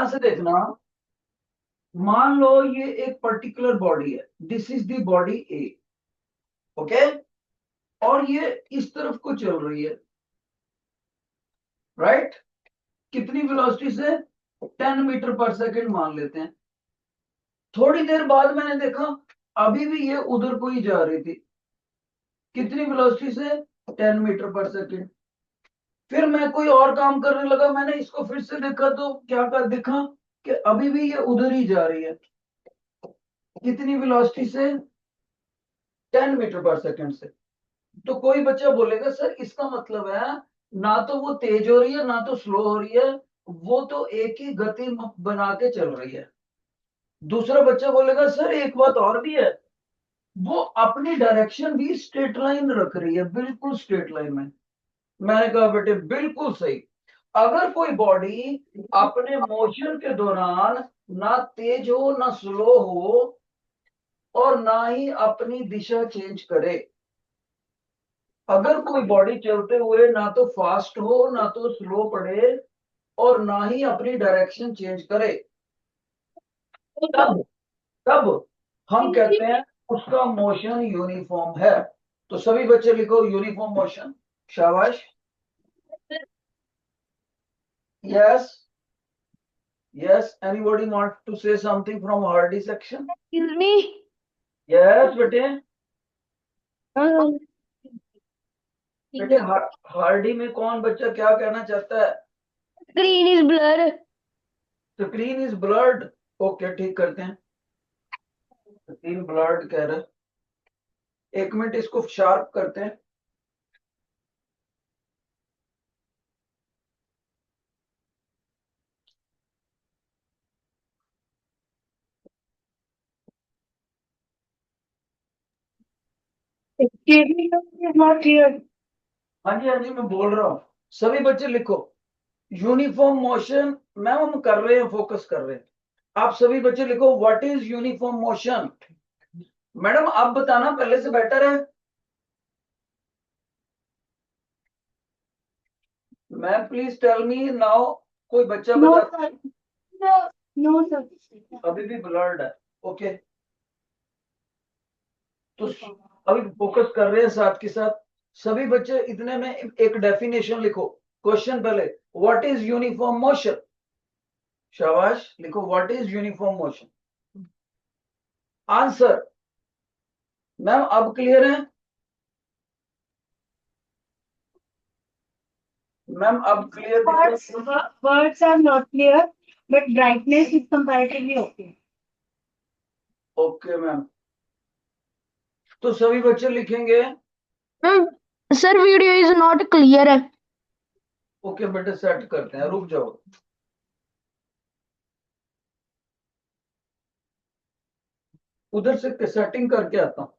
ध्यान से देखना, मान लो ये एक पर्टिकुलर बॉडी है, this is the body A, okay, और ये इस तरफ को चल रही है, राइट। कितनी वेलोसिटी से? 10 मीटर पर सेकेंड मान लेते हैं। थोड़ी देर बाद मैंने देखा अभी भी ये उधर को ही जा रही थी, कितनी वेलोसिटी से? 10 मीटर पर सेकेंड। फिर मैं कोई और काम करने लगा, मैंने इसको फिर से देखा तो क्या कर देखा कि अभी भी ये उधर ही जा रही है, कितनी वेलोसिटी से? 10 मीटर पर सेकेंड से। तो कोई बच्चा बोलेगा सर इसका मतलब है ना तो वो तेज हो रही है ना तो स्लो हो रही है, वो तो एक ही गति बना के चल रही है। दूसरा बच्चा बोलेगा सर एक बात और भी है, वो अपनी डायरेक्शन भी स्ट्रेट लाइन रख रही है, बिल्कुल स्ट्रेट लाइन में। मैंने कहा बेटे बिल्कुल सही। अगर कोई बॉडी अपने मोशन के दौरान ना तेज हो ना स्लो हो और ना ही अपनी दिशा चेंज करे, अगर कोई बॉडी चलते हुए ना तो फास्ट हो ना तो स्लो पड़े और ना ही अपनी डायरेक्शन चेंज करे, तब तब हम कहते हैं उसका मोशन यूनिफॉर्म है। तो सभी बच्चे लिखो यूनिफॉर्म मोशन। शाबाश। Yes, yes, anybody want to say something from Hardy section? Excuse me. Yes बेटे। Uh, बेटे हार्डी में कौन बच्चा क्या कहना चाहता है? Screen is blur. Screen is blurred. Okay, ठीक करते हैं, स्क्रीन ब्लर्ड कह रहे हैं। एक मिनट इसको शार्प करते हैं। Excuse me, is not clear. हाँ जी, हाँ जी, मैं बोल रहा हूँ। सभी बच्चे लिखो यूनिफॉर्म मोशन। मैम हम कर रहे हैं, फोकस कर रहे हैं। आप सभी बच्चे लिखो what is uniform motion. Madam आप बताना पहले से बेटर है। Ma'am please tell me now. कोई बच्चा No, बता। sir. No, no, sir. अभी भी ब्लर्ड है, ओके। तो अभी फोकस कर रहे हैं साथ के साथ। सभी बच्चे इतने में एक डेफिनेशन लिखो। क्वेश्चन पहले, व्हाट इज यूनिफॉर्म मोशन? शाबाश, लिखो what is uniform motion. Answer. Ma'am अब क्लियर है? मैम अब क्लियर दिख Words are not clear, but brightness is comparatively okay. Okay ma'am, तो सभी बच्चे लिखेंगे sir video is not clear है। ओके बेटे, सेट करते हैं, रुक जाओ। उधर से सेटिंग करके आता हूँ।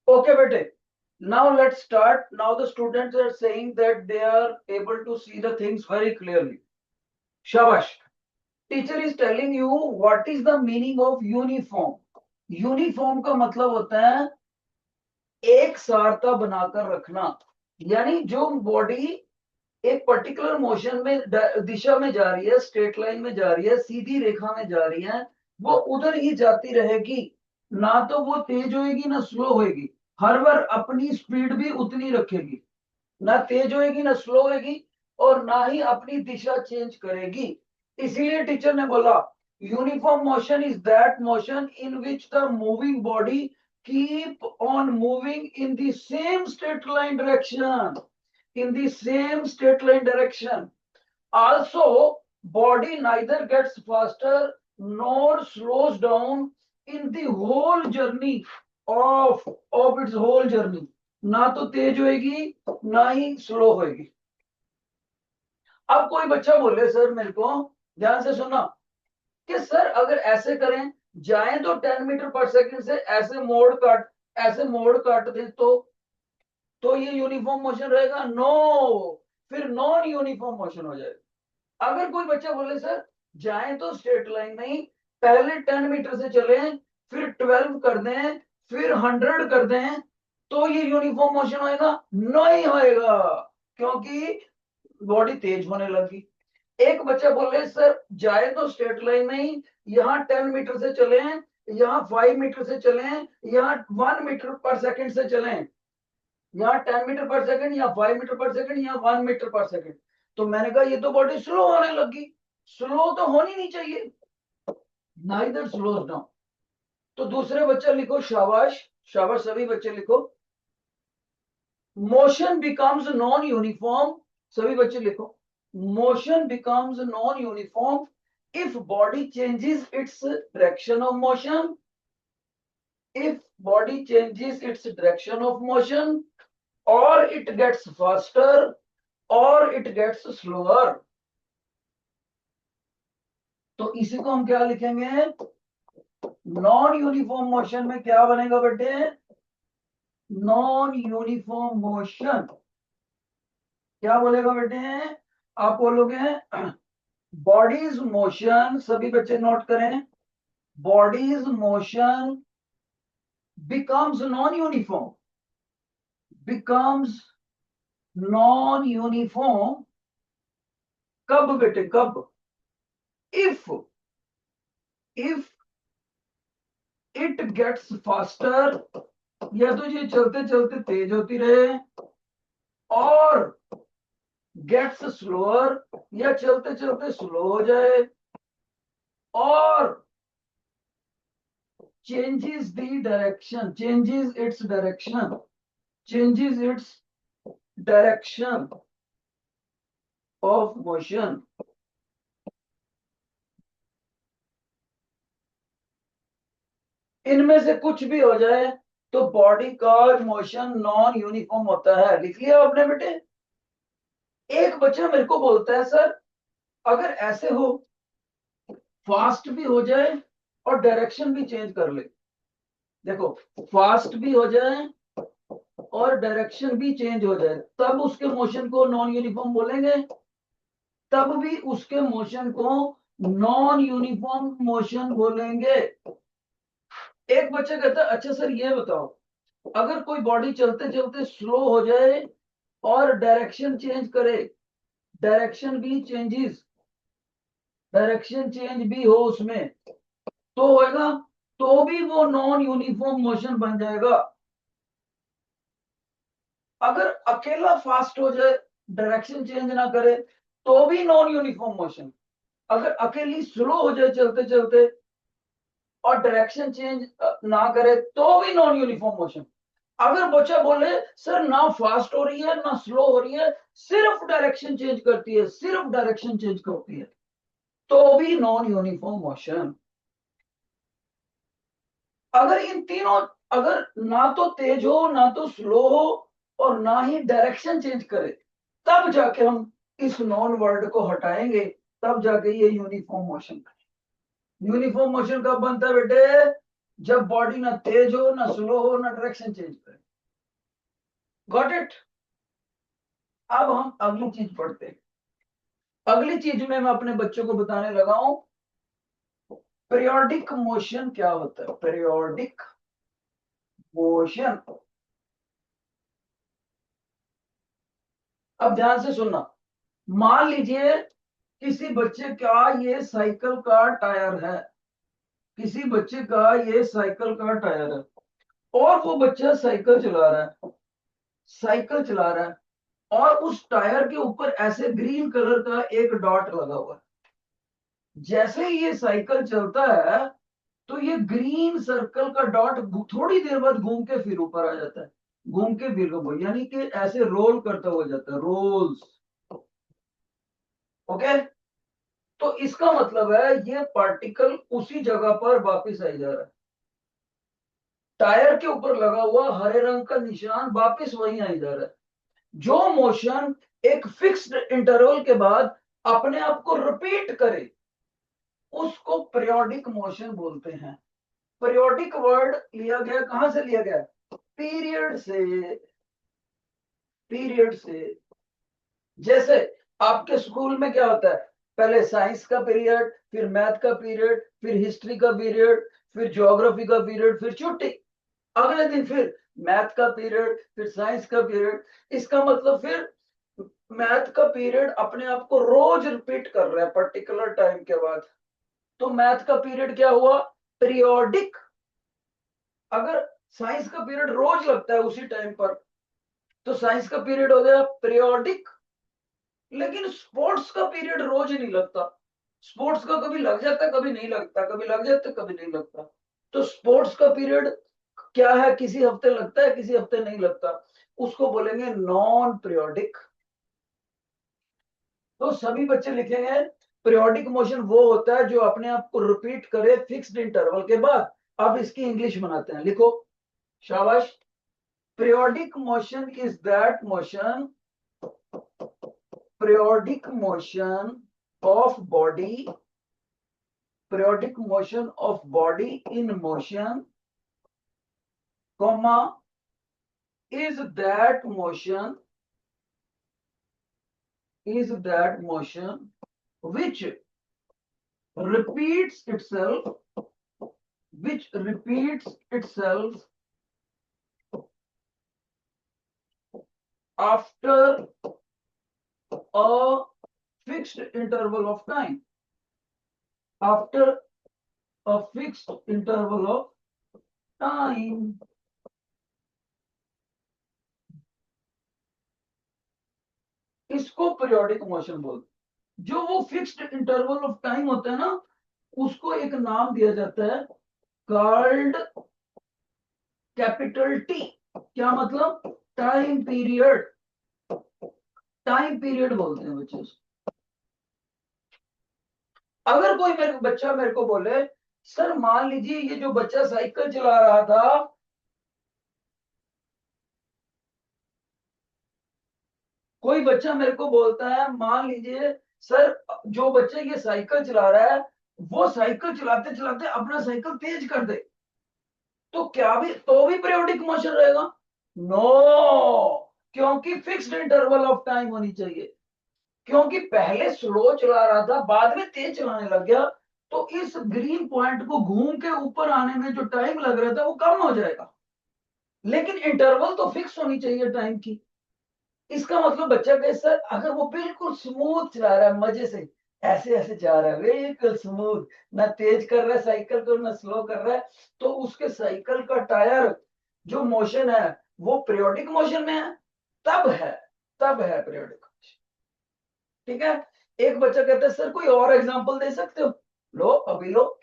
ओके बेटे, now let's start. Now the students are saying that they are able to see the things very clearly. Shabash. Teacher is telling you what is the meaning of uniform. Uniform का मतलब होता है एक सारता बनाकर रखना, यानी जो बॉडी एक पर्टिकुलर मोशन में दिशा में जा रही है, स्ट्रेट लाइन में जा रही है, सीधी रेखा में जा रही है, वो उधर ही जाती रहेगी। ना तो वो तेज होएगी ना स्लो होएगी, हर बार अपनी स्पीड भी उतनी रखेगी, ना तेज होएगी ना स्लो होएगी, और ना ही अपनी दिशा चेंज करेगी। इसीलिए टीचर ने बोला uniform motion is that motion in which the moving body keep on moving in the same straight line direction, in the same straight line direction. Also, body neither gets faster nor slows down in the whole journey of its whole journey. ना तो तेज होएगी ना ही slow होएगी। अब कोई बच्चा बोले sir मेरे को, ध्यान से सुना, कि सर अगर ऐसे करें, जाएं तो 10 मीटर पर सेकंड से ऐसे मोड़ काट दें तो ये यूनिफॉर्म मोशन रहेगा? नो, फिर नॉन यूनिफॉर्म मोशन हो जाएगा। अगर कोई बच्चा बोले सर जाएं तो स्ट्रेट लाइन में ही, पहले 10 मीटर से चले, फिर 12 कर दें, फिर 100 कर दें, तो ये यूनिफॉर्म मोशन होएगा? नहीं होएगा, क्योंकि बॉडी तेज होने लगी। एक बच्चा बोले सर जाए तो स्ट्रेट लाइन में ही, यहाँ 10 मीटर से चले, यहाँ 5 मीटर से चले, यहाँ 1 मीटर पर सेकंड से चले, यहाँ 10 मीटर पर सेकंड या 5 मीटर पर सेकंड या 1 मीटर पर सेकंड। तो मैंने कहा ये तो बॉडी स्लो होने लगी, स्लो तो होनी नहीं चाहिए, नाइदर स्लोज डाउन। तो दूसरे बच्चे लिखो, शाबाश शाबाश, सभी बच्चे लिखो, मोशन बिकम्स नॉन यूनिफॉर्म, सभी बच्चे लिखो, motion becomes non uniform if body changes its direction of motion, if body changes its direction of motion, or it gets faster or it gets slower। तो इसी को हम क्या लिखेंगे? नॉन यूनिफॉर्म मोशन में क्या बनेगा बेटे? नॉन यूनिफॉर्म मोशन क्या बोलेगा बेटे? आप बोलोगे बॉडीज मोशन, सभी बच्चे नोट करें, bodies motion becomes non-uniform, becomes non-uniform कब बेटे, कब? if it gets faster, या तो ये चलते चलते तेज होती रहे, और गेट्स स्लोअर, या चलते चलते स्लो हो जाए, और changes the direction, changes its direction, changes its direction of motion। इनमें से कुछ भी हो जाए तो बॉडी का मोशन नॉन यूनिफॉर्म होता है। लिख लिया आपने बेटे? एक बच्चा मेरे को बोलता है सर अगर ऐसे हो, फास्ट भी हो जाए और डायरेक्शन भी चेंज कर ले, देखो फास्ट भी हो जाए और डायरेक्शन भी चेंज हो जाए, तब उसके मोशन को नॉन यूनिफॉर्म बोलेंगे? तब भी उसके मोशन को नॉन यूनिफॉर्म मोशन बोलेंगे। एक बच्चा कहता है अच्छा सर ये बताओ, अगर कोई बॉडी चलते चलते स्लो हो जाए और डायरेक्शन चेंज करे, डायरेक्शन भी चेंजेस, डायरेक्शन चेंज भी हो उसमें, तो होएगा? तो भी वो नॉन यूनिफॉर्म मोशन बन जाएगा। अगर अकेला फास्ट हो जाए, डायरेक्शन चेंज ना करे, तो भी नॉन यूनिफॉर्म मोशन। अगर अकेली स्लो हो जाए चलते चलते और डायरेक्शन चेंज ना करे, तो भी नॉन यूनिफॉर्म मोशन। अगर बच्चा बोले सर ना फास्ट हो रही है ना स्लो हो रही है, सिर्फ डायरेक्शन चेंज करती है, सिर्फ डायरेक्शन चेंज करती है, तो भी नॉन यूनिफॉर्म मोशन। अगर इन तीनों, अगर ना तो तेज हो ना तो स्लो हो और ना ही डायरेक्शन चेंज करे, तब जाके हम इस नॉन वर्ड को हटाएंगे, तब जाके ये यूनिफॉर्म मोशन। यूनिफॉर्म मोशन कब बनता है बेटे? जब बॉडी ना तेज हो ना स्लो हो ना डायरेक्शन चेंज करे। Got it? अब हम अगली चीज पढ़ते हैं। अगली चीज में मैं अपने बच्चों को बताने लगा हूं पीरियोडिक मोशन क्या होता है। पीरियोडिक मोशन, अब ध्यान से सुनना। मान लीजिए किसी बच्चे का ये साइकिल का टायर है, किसी बच्चे का ये साइकिल का टायर है, और वो बच्चा साइकिल चला रहा है, साइकिल चला रहा है, और उस टायर के ऊपर ऐसे ग्रीन कलर का एक डॉट लगा हुआ है। जैसे ही ये साइकिल चलता है तो ये ग्रीन सर्कल का डॉट थोड़ी देर बाद घूम के फिर ऊपर आ जाता है, घूम के फिर ऊपर, यानी कि ऐसे रोल करता हुआ जाता है, रोल्स। ओके, तो इसका मतलब है ये पार्टिकल उसी जगह पर वापस आई जा रहा है। टायर के ऊपर लगा हुआ हरे रंग का निशान वापस वहीं आई जा रहा है। जो मोशन एक फिक्स्ड इंटरवल के बाद अपने आप को रिपीट करे उसको पीरियोडिक मोशन बोलते हैं। पीरियोडिक वर्ड लिया गया, कहां से लिया गया? पीरियड से। पीरियड से। जैसे आपके स्कूल में क्या होता है, पहले साइंस का पीरियड, फिर मैथ का पीरियड, फिर हिस्ट्री का पीरियड, फिर ज्योग्राफी का पीरियड, फिर छुट्टी। अगले दिन फिर मैथ का पीरियड, फिर साइंस का पीरियड। इसका मतलब फिर मैथ का पीरियड अपने आप को रोज रिपीट कर रहा है पर्टिकुलर टाइम के बाद। तो मैथ का पीरियड क्या हुआ? पीरियोडिक। अगर साइंस का पीरियड रोज लगता है उसी टाइम पर तो साइंस का पीरियड हो गया पीरियोडिक। लेकिन स्पोर्ट्स का पीरियड रोज नहीं लगता। स्पोर्ट्स का कभी लग जाता, कभी नहीं लगता, कभी लग जाता, कभी नहीं लगता। तो स्पोर्ट्स का पीरियड क्या है, किसी हफ्ते लगता है, किसी हफ्ते नहीं लगता, उसको बोलेंगे नॉन पीरियोडिक। तो सभी बच्चे लिखेंगे पीरियोडिक मोशन वो होता है जो अपने आप को रिपीट करे फिक्स्ड इंटरवल के बाद। अब इसकी इंग्लिश बनाते हैं, लिखो, शाबाश। Periodic motion is that motion, periodic motion of body, periodic motion of body in motion, comma, is that motion, is that motion which repeats itself, which repeats itself after a fixed interval of time, after a fixed interval of time। इसको periodic motion बोलते। जो वो fixed interval of time होता है ना, उसको एक नाम दिया जाता है, कॉल्ड कैपिटल टी। क्या मतलब? Time period. टाइम पीरियड बोलते हैं बच्चे उसको। अगर कोई मेरे बच्चा मेरे को बोले, सर मान लीजिए ये जो बच्चा साइकिल चला रहा था, कोई बच्चा मेरे को बोलता है, मान लीजिए सर जो बच्चा ये साइकिल चला रहा है वो साइकिल चलाते चलाते अपना साइकिल तेज कर दे, तो क्या भी तो भी पीरियोडिक मोशन रहेगा? नो, क्योंकि फिक्स्ड इंटरवल ऑफ टाइम होनी चाहिए। क्योंकि पहले स्लो चला रहा था, बाद में तेज चलाने लग गया, तो इस ग्रीन पॉइंट को घूम के ऊपर आने में जो टाइम लग रहा था वो कम हो जाएगा। लेकिन इंटरवल तो फिक्स होनी चाहिए टाइम की। इसका मतलब बच्चा कहे सर अगर वो बिल्कुल स्मूथ चला रहा है, मजे से ऐसे ऐसे जा रहा है बिल्कुल स्मूथ, ना तेज कर रहा है साइकिल को ना स्लो कर रहा है, तो उसके साइकिल का टायर जो मोशन है वो पीरियोडिक मोशन में है, तब है, तब है पीरियोडिक मोशन। ठीक है। एक बच्चा कहता है सर कोई और एग्जांपल दे सकते हो? लो अभी लो।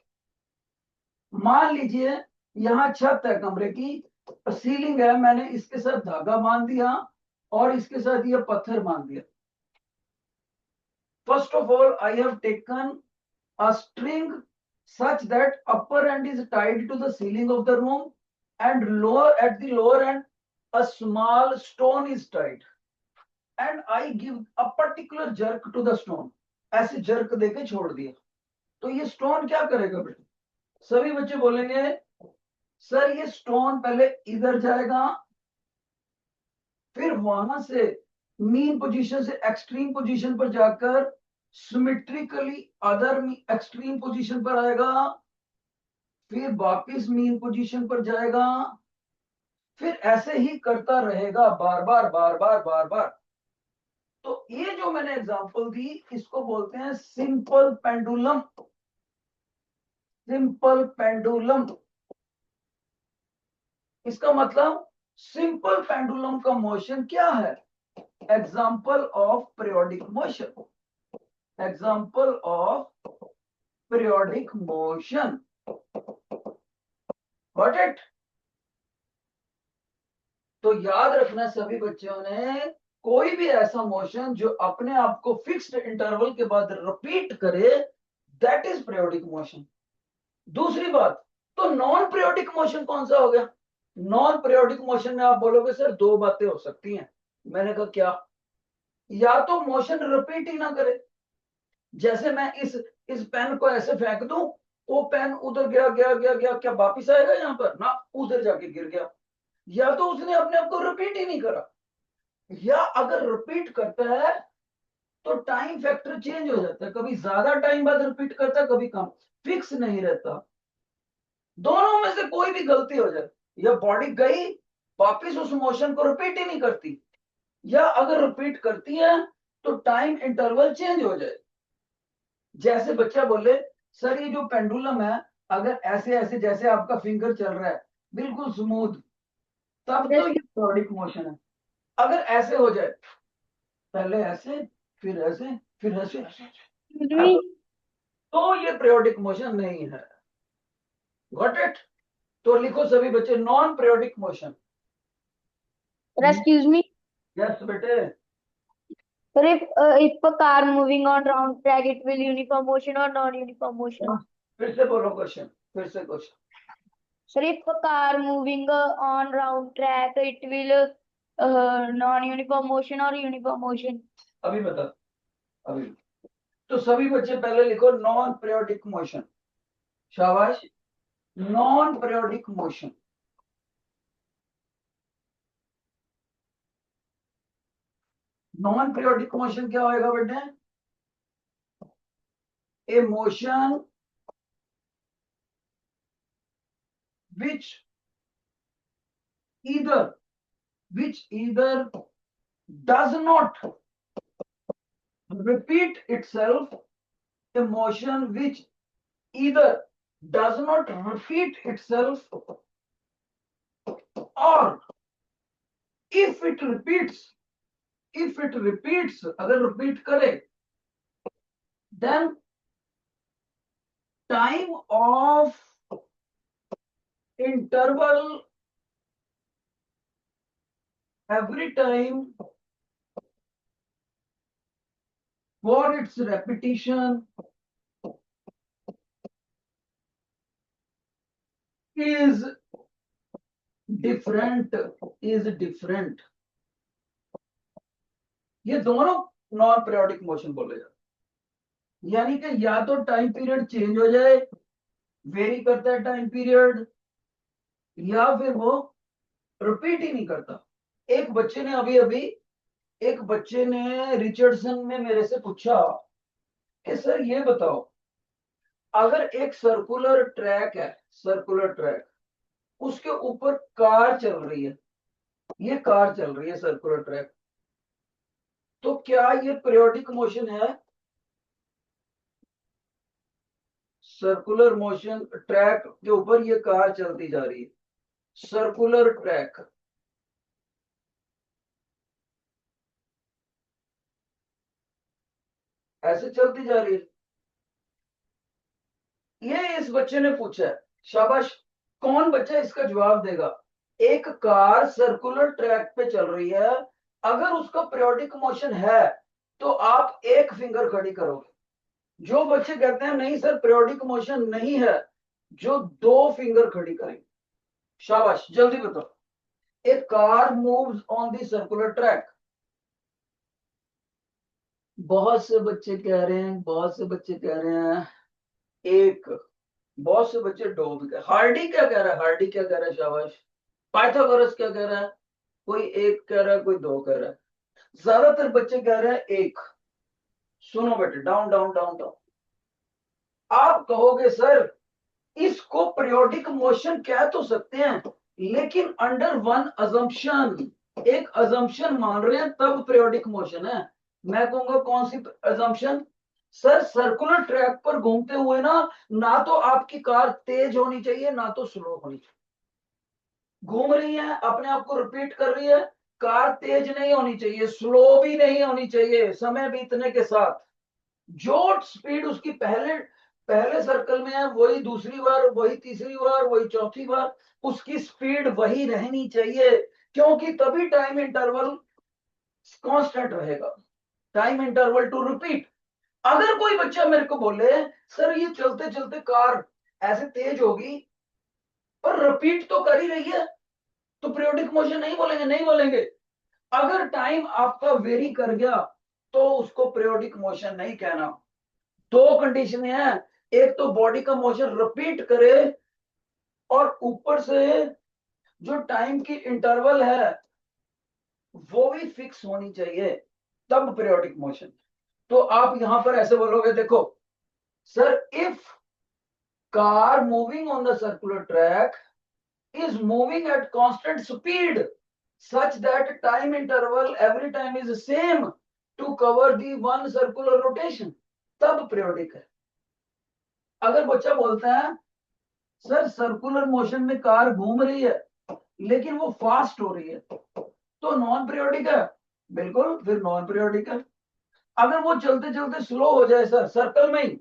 मान लीजिए यहाँ छत है कमरे की, सीलिंग है, मैंने इसके साथ धागा बांध दिया और इसके साथ ये पत्थर बांध दिया। First of all, I have taken a string such that upper end is tied to the ceiling of the room and lower at the lower end a small stone is tied and I give a particular jerk to the stone। ऐसे jerk देके छोड़ दिया, तो ये stone क्या करेगा बेटा? सभी बच्चे बोलेंगे सर ये stone पहले इधर जाएगा, फिर वहां से मीन पोजीशन से एक्सट्रीम पोजीशन पर जाकर सिमेट्रिकली अदर एक्सट्रीम पोजीशन पर आएगा, फिर वापिस मीन पोजीशन पर जाएगा, फिर ऐसे ही करता रहेगा बार बार बार बार बार बार। तो ये जो मैंने एग्जांपल दी इसको बोलते हैं सिंपल पेंडुलम। सिंपल पेंडुलम, इसका मतलब सिंपल पेंडुलम का मोशन क्या है? Example of periodic motion, example of periodic motion, got it. तो याद रखना सभी बच्चों ने, कोई भी ऐसा मोशन जो अपने आप को फिक्स्ड इंटरवल के बाद रिपीट करे, दैट इज पीरियोडिक मोशन। दूसरी बात, तो नॉन पीरियोडिक मोशन कौन सा हो गया? नॉन पीरियोडिक मोशन में आप बोलोगे सर दो बातें हो सकती हैं। मैंने कहा क्या? या तो मोशन रिपीट ही ना करे, जैसे मैं इस पेन को ऐसे फेंक दूं, वो पेन उधर गया गया गया गया, क्या वापिस आएगा यहाँ पर? ना, उधर जाके गिर गया। या तो उसने अपने आप को रिपीट ही नहीं करा, या अगर रिपीट करता है तो टाइम फैक्टर चेंज हो जाता है, कभी ज्यादा टाइम बाद रिपीट करता है, कभी कम, फिक्स नहीं रहता। दोनों में से कोई भी गलती हो जाए, या बॉडी गई वापिस उस मोशन को रिपीट ही नहीं करती, या अगर रिपीट करती है तो टाइम इंटरवल चेंज हो जाए। जैसे बच्चा बोले सर ये जो पेंडुलम है, अगर ऐसे ऐसे जैसे आपका फिंगर चल रहा है बिल्कुल स्मूथ, तब तो ये पीरियोडिक मोशन है। अगर ऐसे हो जाए, पहले ऐसे, फिर ऐसे, फिर ऐसे, ऐसे, तो ये पीरियोडिक मोशन नहीं है, गॉट इट। तो लिखो सभी बच्चे, non periodic motion. Sir, excuse me. Yes बेटे। Sir, if a car moving on round track, it will uniform motion or non-uniform motion? फिर से बोलो क्वेश्चन, फिर से question. Sir, if a car moving on round track, it will non-uniform motion or uniform motion? अभी बता, अभी। तो सभी बच्चे पहले लिखो नॉन पीरियोडिक मोशन, शाबाश। Non periodic motion, non periodic motion क्या होएगा बेटे? ए motion which either does not repeat itself, a motion which either does not repeat itself, or if it repeats, अगर repeat करे, then time of interval every time for its repetition is different, ये दोनों non periodic motion बोले जाते। यानी कि या तो टाइम पीरियड चेंज हो जाए, वेरी करता है टाइम पीरियड, या फिर वो रिपीट ही नहीं करता। एक बच्चे ने रिचर्डसन में मेरे से पूछा कि सर ये बताओ, अगर एक सर्कुलर ट्रैक है, उसके ऊपर कार चल रही है, ये कार चल रही है सर्कुलर ट्रैक, तो क्या ये पीरियोडिक मोशन है? सर्कुलर मोशन, ट्रैक के ऊपर ये कार चलती जा रही है, सर्कुलर ट्रैक, ऐसे चलती जा रही है। ये इस बच्चे ने पूछा है, शाबाश। कौन बच्चा इसका जवाब देगा? एक कार सर्कुलर ट्रैक पे चल रही है, अगर उसका पीरियोडिक मोशन है तो आप एक फिंगर खड़ी करोगे। जो बच्चे कहते हैं नहीं सर पीरियोडिक मोशन नहीं है, जो दो फिंगर खड़ी करेंगे। शाबाश, जल्दी बताओ। A car moves on the circular track. बहुत से बच्चे कह रहे हैं एक, बहुत से बच्चे दो भी कह। हार्डी क्या कह रहा है? शाबाश। पाइथागोरस क्या कह रहा है? कोई एक कह रहा है, कोई दो कह रहा है। ज्यादातर बच्चे कह रहे हैं एक। सुनो बेटे, डाउन डाउन डाउन डाउन। आप कहोगे सर इसको पीरियोडिक मोशन कह तो सकते हैं, लेकिन अंडर वन अजम्पशन, एक अजम्पशन मान रहे हैं तब पीरियोडिक मोशन है। मैं कहूंगा कौन सी अजम्पशन? सर सर्कुलर ट्रैक पर घूमते हुए ना तो आपकी कार तेज होनी चाहिए, ना तो स्लो होनी चाहिए। घूम रही है, अपने आप को रिपीट कर रही है, कार तेज नहीं होनी चाहिए, स्लो भी नहीं होनी चाहिए समय बीतने के साथ। जो स्पीड उसकी पहले पहले सर्कल में है, वही दूसरी बार, वही तीसरी बार, वही चौथी बार, उसकी स्पीड वही रहनी चाहिए, क्योंकि तभी टाइम इंटरवल कांस्टेंट रहेगा। Time interval to repeat. अगर कोई बच्चा मेरे को बोले सर ये चलते चलते कार ऐसे तेज होगी पर रिपीट तो कर ही रही है, तो पीरियोडिक मोशन नहीं बोलेंगे, नहीं बोलेंगे। अगर टाइम आपका वेरी कर गया तो उसको पीरियोडिक मोशन नहीं कहना। दो कंडीशन है, एक तो बॉडी का मोशन रिपीट करे और ऊपर से जो टाइम की इंटरवल है वो भी फिक्स होनी चाहिए, तब पीरियोडिक मोशन। तो आप यहां पर ऐसे बोलोगे, देखो sir if car moving on the circular track is moving at constant speed such that time interval every time is same to cover the one circular rotation, तब periodic है। अगर बच्चा बोलता है सर सर्कुलर मोशन में car घूम रही है लेकिन वो फास्ट हो रही है, तो नॉन पीरियोडिक है, बिल्कुल फिर नॉन पीरियोडिक है। अगर वो चलते चलते स्लो हो जाए सर सर्कल में ही,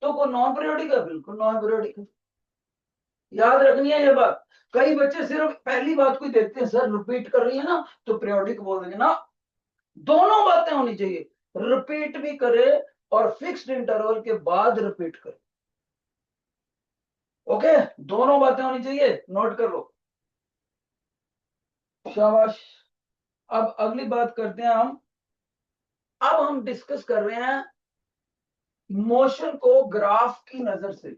तो वो नॉन पीरियोडिक है, बिल्कुल नॉन पीरियोडिक है। याद रखनी है ये बात। कई बच्चे सिर्फ पहली बात को ही देखते हैं, सर रिपीट कर रही है ना तो पीरियोडिक बोल देंगे ना। दोनों बातें होनी चाहिए, रिपीट भी करे और फिक्स्ड इंटरवल के बाद रिपीट करे। ओके, दोनों बातें होनी चाहिए, नोट कर लो। शाबाश। अब अगली बात करते हैं हम। अब हम डिस्कस कर रहे हैं मोशन को ग्राफ की नजर से।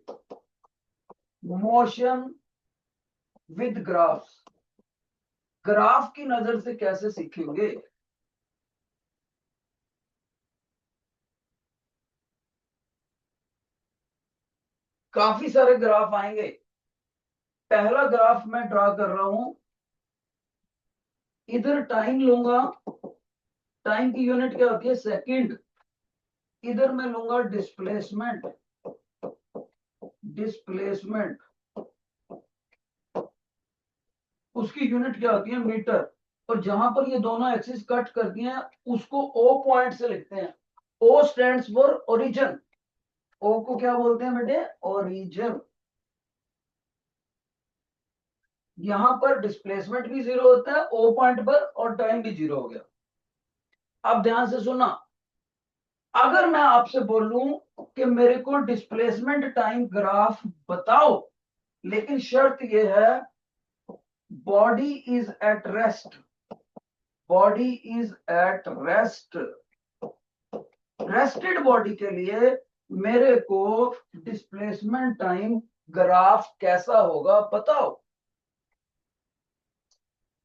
मोशन विद ग्राफ, ग्राफ की नजर से कैसे सीखेंगे। काफी सारे ग्राफ आएंगे। पहला ग्राफ मैं ड्रा कर रहा हूं, इधर टाइम लूंगा, टाइम की यूनिट क्या होती है सेकंड। इधर मैं लूंगा डिस्प्लेसमेंट, डिस्प्लेसमेंट उसकी यूनिट क्या होती है मीटर। और जहां पर ये दोनों एक्सिस कट करती हैं उसको ओ पॉइंट से लिखते हैं। ओ स्टैंड्स फॉर ओरिजिन। ओ को क्या बोलते हैं बेटे, ओरिजिन। यहां पर डिस्प्लेसमेंट भी जीरो होता है ओ पॉइंट पर और टाइम भी जीरो हो गया। अब ध्यान से सुना, अगर मैं आपसे बोलूं कि मेरे को डिस्प्लेसमेंट टाइम ग्राफ बताओ, लेकिन शर्त यह है body is at rest, body is at rest. Rested body के लिए मेरे को डिस्प्लेसमेंट टाइम ग्राफ कैसा होगा बताओ।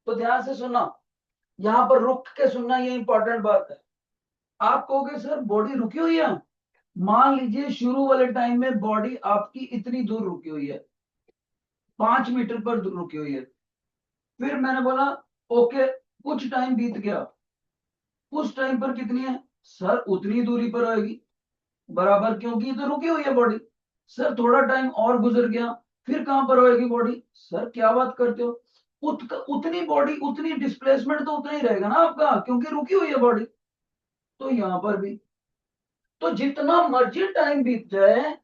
तो ध्यान से सुनना, यहां पर रुक के सुनना, ये इंपॉर्टेंट बात है। आप कहोगे सर बॉडी रुकी हुई है, मान लीजिए शुरू वाले टाइम में बॉडी आपकी इतनी दूर रुकी हुई है, 5 मीटर पर रुकी हुई है। फिर मैंने बोला ओके, कुछ टाइम बीत गया, उस टाइम पर कितनी है सर, उतनी दूरी पर आएगी बराबर, क्योंकि तो रुकी हुई है बॉडी। सर थोड़ा टाइम और गुजर गया, फिर कहां पर होएगी बॉडी। सर क्या बात करते हो, उतनी बॉडी उतनी डिस्प्लेसमेंट तो उतना ही रहेगा ना आपका, क्योंकि रुकी हुई है बॉडी। तो यहां पर भी, तो जितना मर्जी टाइम बीत जाए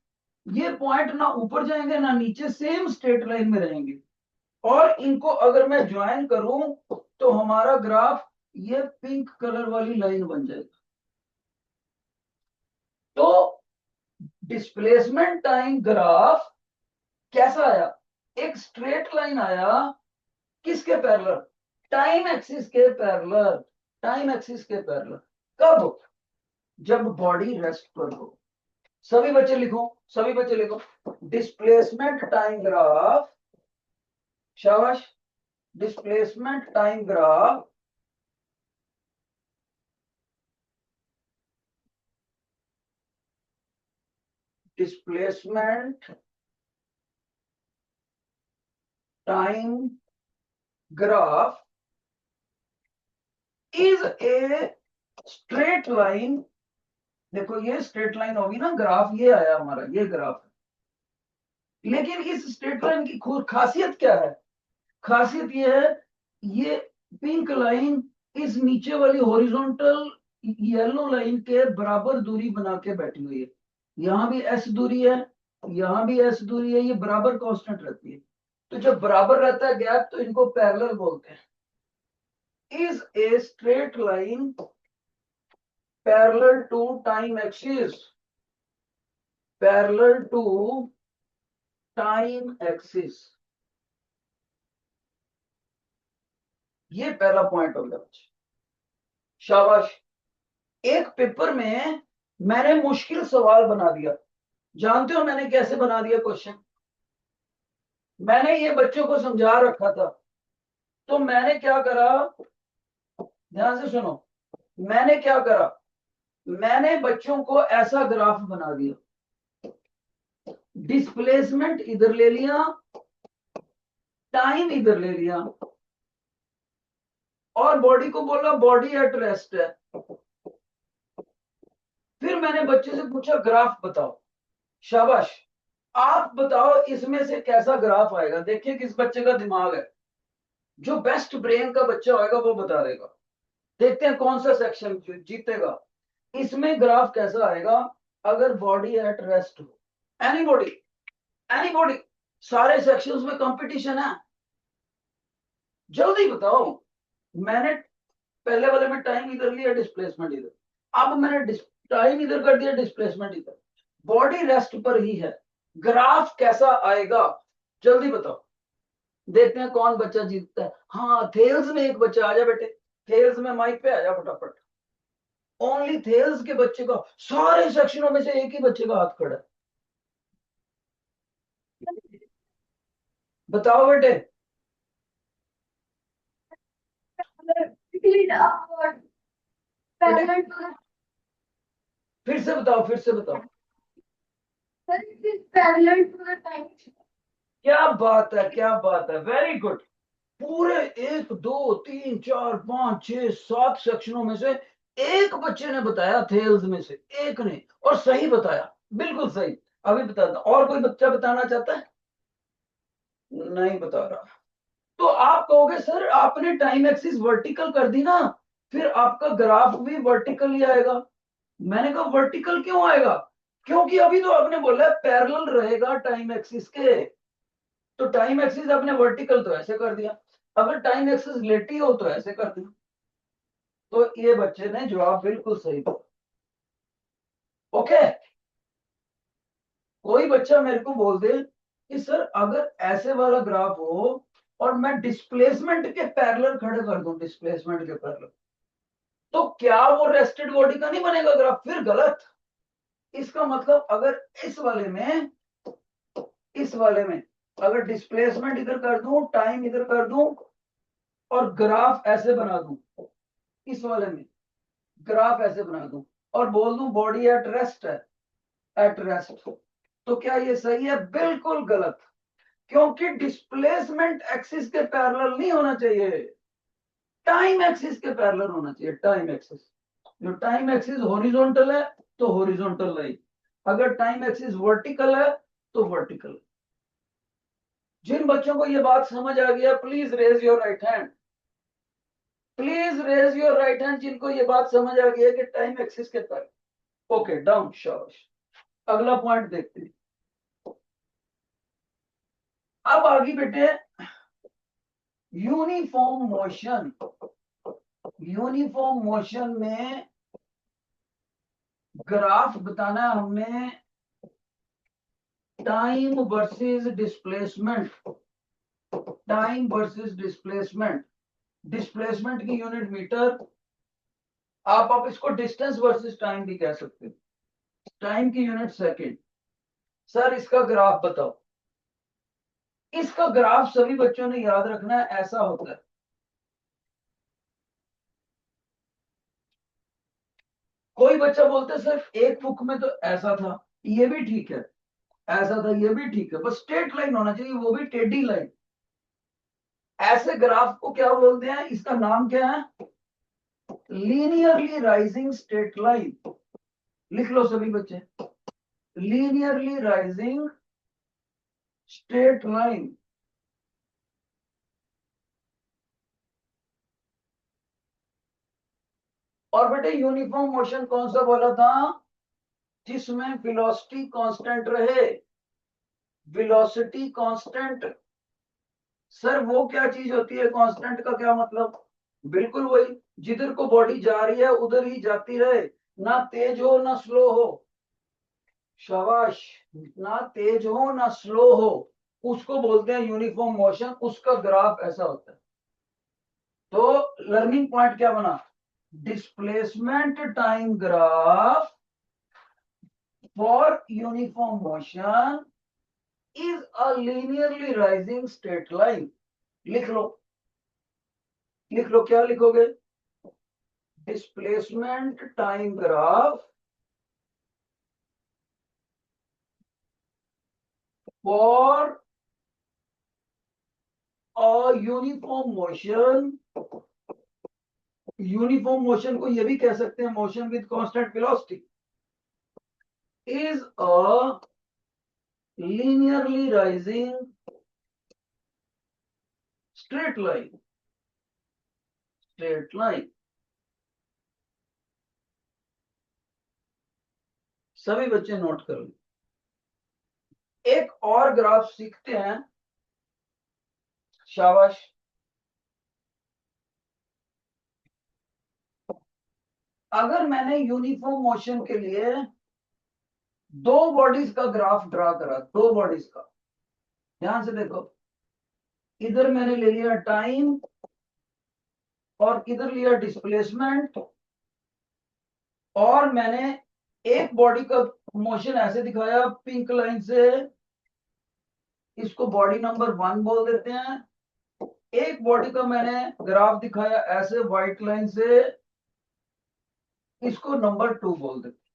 ये पॉइंट ना ऊपर जाएंगे ना नीचे, सेम स्ट्रेट लाइन में रहेंगे। और इनको अगर मैं ज्वाइन करूं तो हमारा ग्राफ ये पिंक कलर वाली लाइन बन जाएगा। तो डिस्प्लेसमेंट टाइम ग्राफ कैसा आया, एक स्ट्रेट लाइन आया, किसके पैरेलल, टाइम एक्सिस के पैरेलल, टाइम एक्सिस के पैरेलल। कब, जब बॉडी रेस्ट पर हो। सभी बच्चे लिखो, सभी बच्चे लिखो, डिस्प्लेसमेंट टाइम ग्राफ, शाबाश, displacement time graph displacement time graph is a straight line. देखो ये स्ट्रेट लाइन होगी ना, ग्राफ ये आया हमारा, ये ग्राफ है। लेकिन इस स्ट्रेट लाइन की खासियत क्या है, खासियत ये है ये पिंक लाइन इस नीचे वाली हॉरिजॉन्टल येलो लाइन के बराबर दूरी बना के बैठी हुई है। यहाँ भी एस दूरी है, यहाँ भी एस दूरी है, ये बराबर कांस्टेंट रहती है। तो जब बराबर रहता है गैप तो इनको पैरेलल बोलते हैं। Is a straight line parallel to time axis, parallel to time axis. ये पहला पॉइंट हो गया बच्चे, शाबाश। एक पेपर में मैंने मुश्किल सवाल बना दिया। जानते हो मैंने कैसे बना दिया क्वेश्चन? मैंने ये बच्चों को समझा रखा था, तो मैंने क्या करा, ध्यान से सुनो। मैंने क्या करा, मैंने बच्चों को ऐसा ग्राफ बना दिया, डिस्प्लेसमेंट इधर ले लिया, टाइम इधर ले लिया, और बॉडी को बोला बॉडी एट रेस्ट है। फिर मैंने बच्चे से पूछा ग्राफ बताओ। शाबाश, आप बताओ इसमें से कैसा ग्राफ आएगा। देखिए किस बच्चे का दिमाग है। जो बेस्ट ब्रेन का बच्चा होगा वो बता देगा। देखते हैं कौन सा सेक्शन जीतेगा। इसमें ग्राफ कैसा आएगा अगर बॉडी एट रेस्ट हो? Anybody, anybody? सारे सेक्शंस में कंपटीशन है, जल्दी बताओ। मैंने पहले वाले में टाइम इधर लिया, डिस्प्लेसमेंट इधर, अब मैंने टाइम इधर कर दिया, डिस्प्लेसमेंट इधर, बॉडी रेस्ट पर ही है। ग्राफ कैसा आएगा जल्दी बताओ। देखते हैं कौन बच्चा जीतता है। हाँ, थेल्स में एक बच्चा, आ जा बेटे, थेल्स में माइक पे आ जा फटाफट। ओनली थेल्स के बच्चे का, सारे सेक्शनों में से एक ही बच्चे का हाथ खड़ा है। बताओ बेटे। बेटे फिर से बताओ, फिर से बताओ। क्या बात है, क्या बात है, वेरी गुड। पूरे 1 2 3 4 5 6 7 सेक्शनों में से एक बच्चे ने बताया, थेल्स में से एक ने, और सही बताया, बिल्कुल सही। अभी बताता, और कोई बच्चा बताना चाहता है? नहीं बता रहा। तो आप कहोगे सर आपने टाइम एक्सिस वर्टिकल कर दी ना, फिर आपका ग्राफ भी वर्टिकल ही आएगा। मैंने कहा वर्टिकल क्यों आएगा? क्योंकि अभी तो आपने बोला पैरेलल रहेगा टाइम एक्सिस के। तो टाइम एक्सिस आपने वर्टिकल तो ऐसे कर दिया, अगर टाइम एक्सिस लेटी हो तो ऐसे कर दिया। तो ये बच्चे ने जवाब बिल्कुल सही दिया। ओके, कोई बच्चा मेरे को बोल दे कि सर अगर ऐसे वाला ग्राफ हो और मैं डिस्प्लेसमेंट के पैरेलल खड़े कर दूं, डिस्प्लेसमेंट के पैरेलल, तो क्या वो रेस्टेड बॉडी का नहीं बनेगा ग्राफ? फिर गलत। इसका मतलब अगर इस वाले में अगर डिस्प्लेसमेंट इधर कर दूं, टाइम इधर कर दूं, और ग्राफ ऐसे बना दूं, इस वाले में ग्राफ ऐसे बना दूं और बोल दूं बॉडी एट रेस्ट है, एट रेस्ट, तो क्या ये सही है? बिल्कुल गलत। क्योंकि डिस्प्लेसमेंट एक्सिस के पैरेलल नहीं होना चाहिए, टाइम एक्सिस के पैरेलल होना चाहिए। टाइम एक्सिस, जो टाइम एक्सिस हॉरिजॉन्टल है तो हॉरिजॉन्टल लाइन, अगर टाइम एक्सिस वर्टिकल है तो वर्टिकल। जिन बच्चों को ये बात समझ आ गया please raise your right hand, please raise your right hand जिनको ये बात समझ आ गई है कि टाइम एक्सिस के पैरेलल। ओके, डाउन, शाबाश। अगला पॉइंट देखते हैं। अब आगे बेटे, यूनिफॉर्म मोशन। यूनिफॉर्म मोशन में ग्राफ बताना है हमने, time versus displacement, time versus displacement. Displacement की यूनिट मीटर, आप इसको डिस्टेंस वर्सेस टाइम भी कह सकते हो, टाइम की यूनिट सेकंड। सर इसका ग्राफ बताओ। इसका ग्राफ सभी बच्चों ने याद रखना है, ऐसा होता है। कोई बच्चा बोलता है सिर्फ एक बुक में तो ऐसा था, ये भी ठीक है, ऐसा था, ये भी ठीक है, बस स्ट्रेट लाइन होना चाहिए, वो भी टेढ़ी लाइन। ऐसे ग्राफ को क्या बोलते हैं? इसका नाम क्या है? Linearly rising straight line. लिख लो सभी बच्चे, लीनियरली राइजिंग स्ट्रेट लाइन। और बेटे यूनिफॉर्म मोशन कौन सा बोला था? जिसमें वेलोसिटी कांस्टेंट रहे। वेलोसिटी कांस्टेंट, सर वो क्या चीज होती है? कांस्टेंट का क्या मतलब? बिल्कुल वही, जिधर को बॉडी जा रही है उधर ही जाती रहे, ना तेज हो ना स्लो हो। शाबाश, ना तेज हो ना स्लो हो, उसको बोलते हैं यूनिफॉर्म मोशन। उसका ग्राफ ऐसा होता है। तो लर्निंग पॉइंट क्या बना? Displacement time graph for uniform motion is a linearly rising straight line. लिख लो, लिख लो, क्या लिखोगे? Displacement time graph for a uniform motion. Uniform motion को ये भी कह सकते हैं motion with constant velocity, is a linearly rising straight line। Straight line. सभी बच्चे नोट कर लो। एक और ग्राफ सीखते हैं। शाबाश। अगर मैंने यूनिफॉर्म मोशन के लिए दो बॉडीज का ग्राफ ड्रा करा, दो बॉडीज का, ध्यान से देखो, इधर मैंने ले लिया टाइम और इधर लिया डिस्प्लेसमेंट, और मैंने एक बॉडी का मोशन ऐसे दिखाया पिंक लाइन से, इसको बॉडी नंबर 1 बोल देते हैं। एक बॉडी का मैंने ग्राफ दिखाया ऐसे व्हाइट लाइन से, इसको नंबर 2 बोल देते हैं।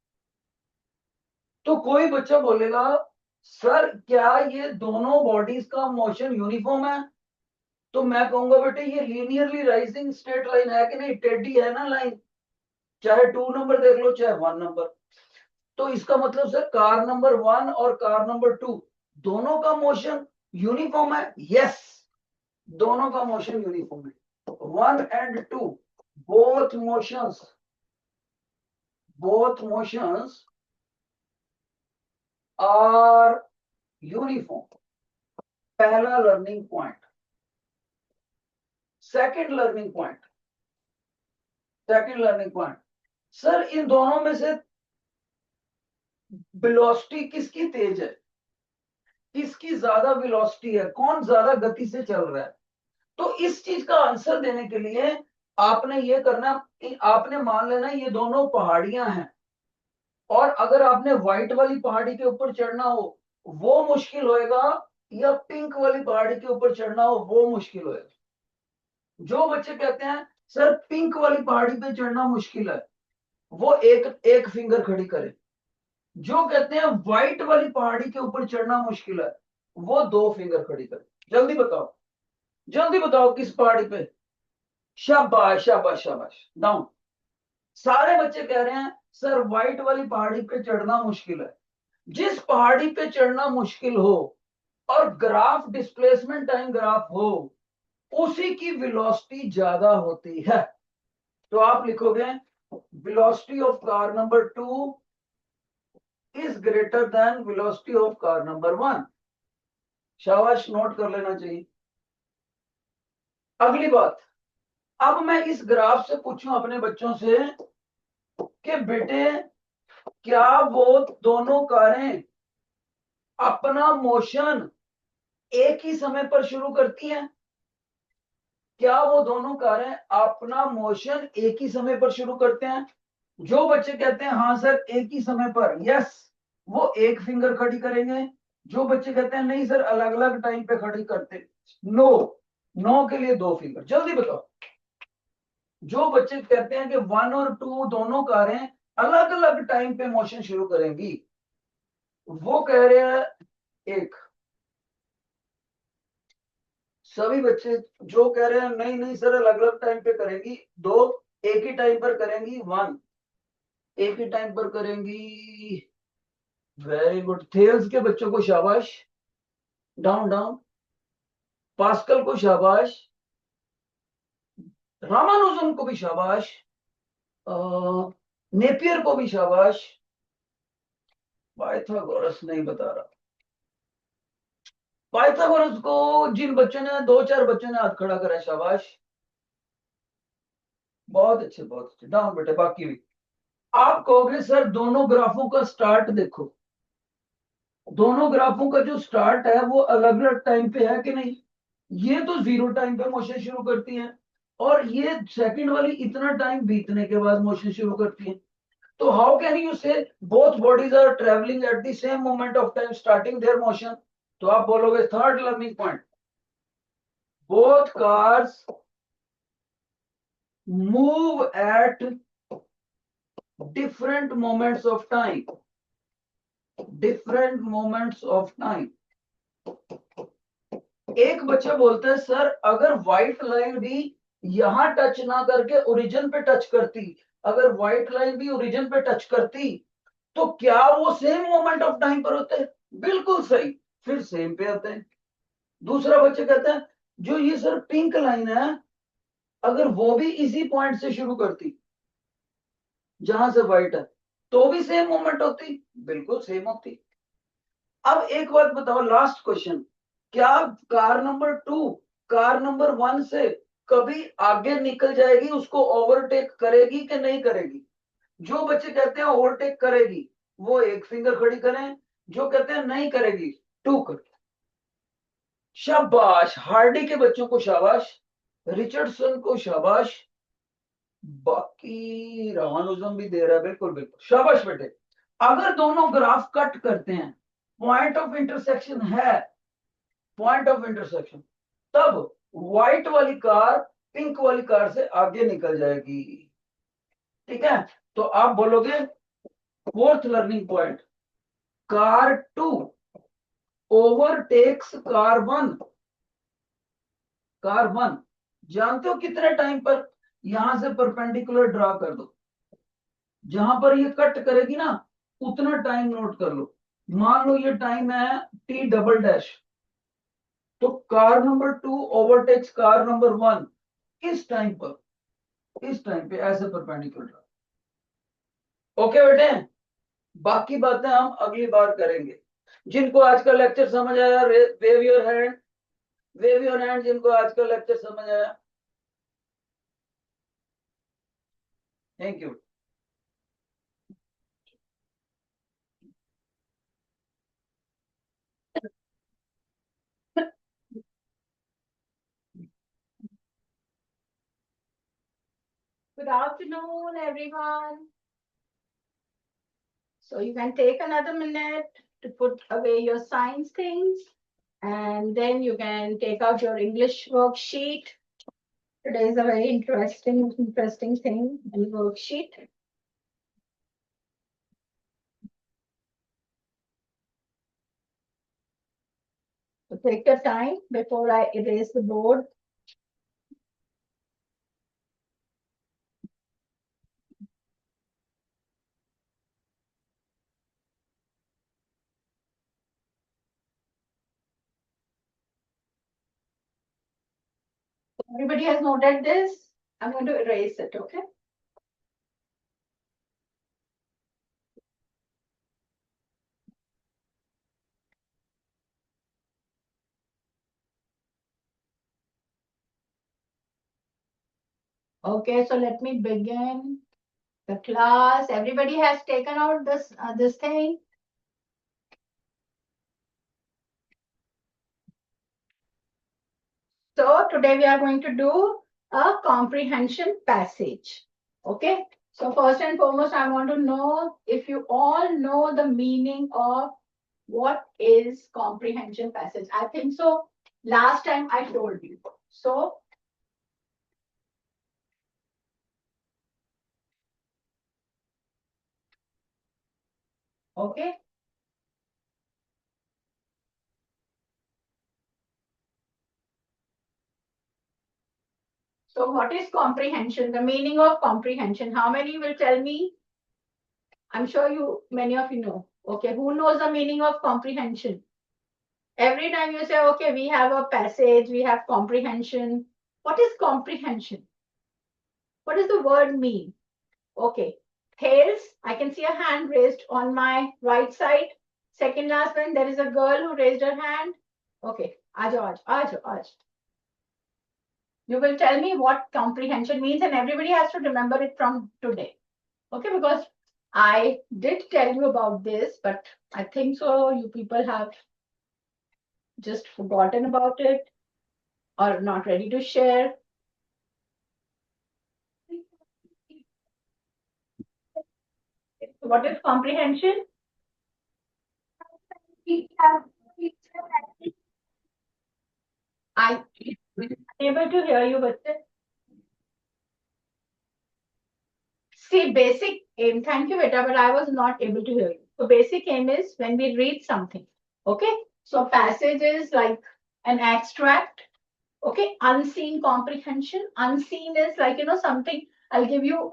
तो कोई बच्चा बोलेगा सर क्या ये दोनों बॉडीज का मोशन यूनिफॉर्म है? तो मैं कहूंगा बेटे ये लीनियरली राइजिंग स्ट्रेट लाइन है कि नहीं? टेढ़ी है ना लाइन, चाहे 2 नंबर देख लो चाहे 1 नंबर। तो इसका मतलब सर कार नंबर 1 और कार नंबर 2 दोनों का मोशन यूनिफॉर्म है। यस, दोनों का मोशन यूनिफॉर्म है। 1 and 2 both motions are uniform। पहला learning point. Second learning point, sir इन दोनों में से वेलोसिटी किसकी तेज है? किसकी ज्यादा वेलोसिटी है? कौन ज्यादा गति से चल रहा है? तो इस चीज का आंसर देने के लिए आपने ये करना, आपने मान लेना ये दोनों पहाड़ियां हैं, और अगर आपने व्हाइट वाली पहाड़ी के ऊपर चढ़ना हो वो मुश्किल होएगा, या पिंक वाली पहाड़ी के ऊपर चढ़ना हो वो मुश्किल होएगा। जो बच्चे कहते हैं सर पिंक वाली पहाड़ी पे चढ़ना मुश्किल है, वो एक एक फिंगर खड़ी करे। जो कहते हैं व्हाइट वाली पहाड़ी के ऊपर चढ़ना मुश्किल है, वो 2 फिंगर खड़ी करे। जल्दी बताओ, जल्दी बताओ किस पहाड़ी पे? शाबाश शाबाश शाबाश, डाउन। सारे बच्चे कह रहे हैं सर व्हाइट वाली पहाड़ी पे चढ़ना मुश्किल है। जिस पहाड़ी पे चढ़ना मुश्किल हो और ग्राफ डिस्प्लेसमेंट टाइम ग्राफ हो, उसी की वेलोसिटी ज्यादा होती है। तो आप लिखोगे velocity of car number 2 is greater than velocity of car number 1। शाबाश, नोट कर लेना चाहिए। अगली बात, अब मैं इस ग्राफ से पूछूं अपने बच्चों से कि बेटे क्या वो दोनों कारें अपना मोशन एक ही समय पर शुरू करती हैं? क्या वो दोनों कारें अपना मोशन एक ही समय पर शुरू करते हैं? जो बच्चे कहते हैं हाँ सर एक ही समय पर, यस, वो एक फिंगर खड़ी करेंगे। जो बच्चे कहते हैं नहीं सर अलग अलग टाइम पे खड़ी करते, नो, नो के लिए 2 फिंगर। जल्दी बताओ। जो बच्चे कहते हैं कि 1 और 2 दोनों कारें अलग अलग टाइम पे मोशन शुरू करेंगी, वो कह रहे हैं 1। सभी बच्चे जो कह रहे हैं नहीं नहीं सर अलग अलग टाइम पे करेंगी, 2। एक ही टाइम पर करेंगी 1, एक ही टाइम पर करेंगी। वेरी गुड, थेल्स के बच्चों को शाबाश, डाउन डाउन। पास्कल को शाबाश, रामानुजन को भी शाबाश, नेपियर को भी शाबाश, पाइथागोरस नहीं बता रहा। पाइथागोरस को जिन बच्चों ने, 2-4 बच्चों ने हाथ खड़ा करा, शाबाश, बहुत अच्छे बहुत अच्छे। डाउन बेटे, बाकी भी। आप कहोगे सर दोनों ग्राफों का स्टार्ट देखो, दोनों ग्राफों का जो स्टार्ट है वो अलग अलग टाइम पे है कि नहीं? ये तो 0 टाइम पे मोशन शुरू करती है, और ये सेकंड वाली इतना टाइम बीतने के बाद मोशन शुरू करती है। तो how can you say both bodies are travelling at the same moment of time starting their motion? तो आप बोलोगे third learning point, both cars move at different moments of time, different moments of time. एक बच्चा बोलता है sir अगर white line भी यहां टच ना करके ओरिजिन पे टच करती, अगर व्हाइट लाइन भी ओरिजिन पे टच करती, तो क्या वो सेम मोमेंट ऑफ टाइम पर होते हैं? बिल्कुल सही, फिर सेम पे आते हैं। दूसरा बच्चा कहता है जो ये सर पिंक लाइन है, अगर वो भी इसी पॉइंट से शुरू करती जहां से व्हाइट है, तो भी सेम मोमेंट होती? बिल्कुल सेम होती। अब एक बात बताओ, लास्ट क्वेश्चन, क्या कार नंबर 2 कार नंबर 1 से कभी आगे निकल जाएगी, उसको ओवरटेक करेगी कि नहीं करेगी? जो बच्चे कहते हैं ओवरटेक करेगी वो एक फिंगर खड़ी करें, जो कहते हैं नहीं करेगी 2 कर। शाबाश, हार्डी के बच्चों को शाबाश, रिचर्डसन को शाबाश, बाकी रामानुजम भी दे रहा है, बिल्कुल बिल्कुल शाबाश बेटे। अगर दोनों ग्राफ कट करते हैं, पॉइंट ऑफ इंटरसेक्शन है, पॉइंट ऑफ इंटरसेक्शन, तब व्हाइट वाली कार पिंक वाली कार से आगे निकल जाएगी। ठीक है, तो आप बोलोगे fourth learning point, car 2 overtakes car 1। Car 1 जानते हो कितने टाइम पर? यहां से परपेंडिकुलर ड्रा कर दो, जहां पर ये कट करेगी ना उतना टाइम नोट कर लो। मान लो ये टाइम है टी डबल डैश, तो car number 2 overtakes car number 1 इस टाइम पर, इस टाइम पे ऐसे परपेंडिकुलर। ओके बेटे, बाकी बातें हम अगली बार करेंगे। जिनको आज का लेक्चर समझ आया wave your hand, wave your hand जिनको आज का लेक्चर समझ आया। Thank you. Good afternoon, everyone. So you can take another minute to put away your science things, and then you can take out your English worksheet. Today is a very interesting thing in worksheet. So take your time before I erase the board. Everybody has noted this. I'm going to erase it, okay? Okay, so let me begin the class. Everybody has taken out this thing. So today we are going to do a comprehension passage. Okay. So first and foremost, I want to know if you all know the meaning of what is comprehension passage. I think so. Last time I told you. So okay. So what is comprehension? The meaning of comprehension. How many will tell me? I'm sure many of you know. Okay, who knows the meaning of comprehension? Every time you say, okay, we have a passage, we have comprehension. What is comprehension? What does the word mean? Okay. Tails, I can see a hand raised on my right side. Second last one, there is a girl who raised her hand. Okay. Aajo. You will tell me what comprehension means, and everybody has to remember it from today. Okay, because I did tell you about this, but I think so you people have just forgotten about it or not ready to share. What is comprehension? I'm able to hear you, but see, basic aim, thank you, Beta, but I was not able to hear you. So basic aim is when we read something. Okay, so passage is like an extract. Okay, unseen comprehension. Unseen is like, something, I'll give you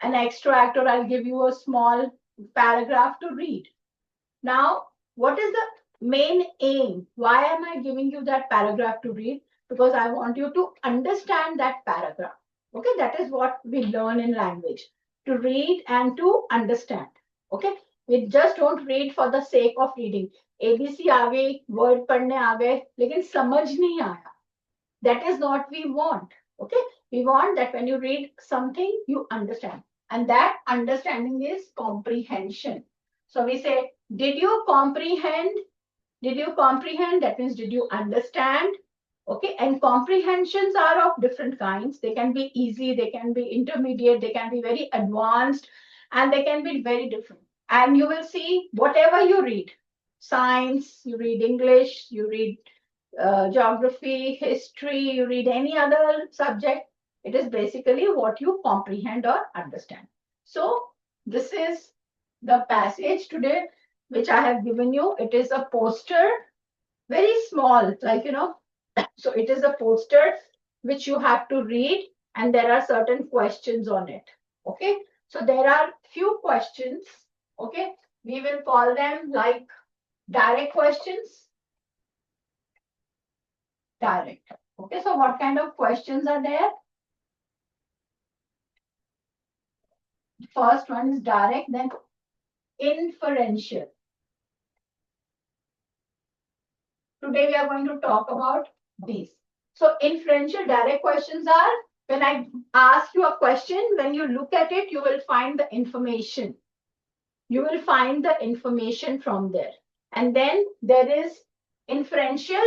an extract or I'll give you a small paragraph to read. Now, what is the main aim? Why am I giving you that paragraph to read? Because I want you to understand that paragraph. Okay, that is what we learn in language, to read and to understand. Okay, we just don't read for the sake of reading. ABC आ गई, word पढ़ने आ गए, लेकिन समझ नहीं आया. That is not we want. Okay, we want that when you read something, you understand, and that understanding is comprehension. So we say, did you comprehend? Did you comprehend? That means, did you understand? Okay, and comprehensions are of different kinds. They can be easy, they can be intermediate, they can be very advanced, and they can be very different. And you will see whatever you read, science, you read English, you read geography, history, you read any other subject, it is basically what you comprehend or understand. So this is the passage today, which I have given you. It is a poster, very small, like, so it is a poster which you have to read, and there are certain questions on it. Okay, so there are few questions. Okay, we will call them like direct questions. Direct. Okay, so what kind of questions are there? First one is direct, then inferential. Today we are going to talk about these. So inferential direct questions are when I ask you a question, when you look at it, you will find the information. You will find the information from there. And then there is inferential.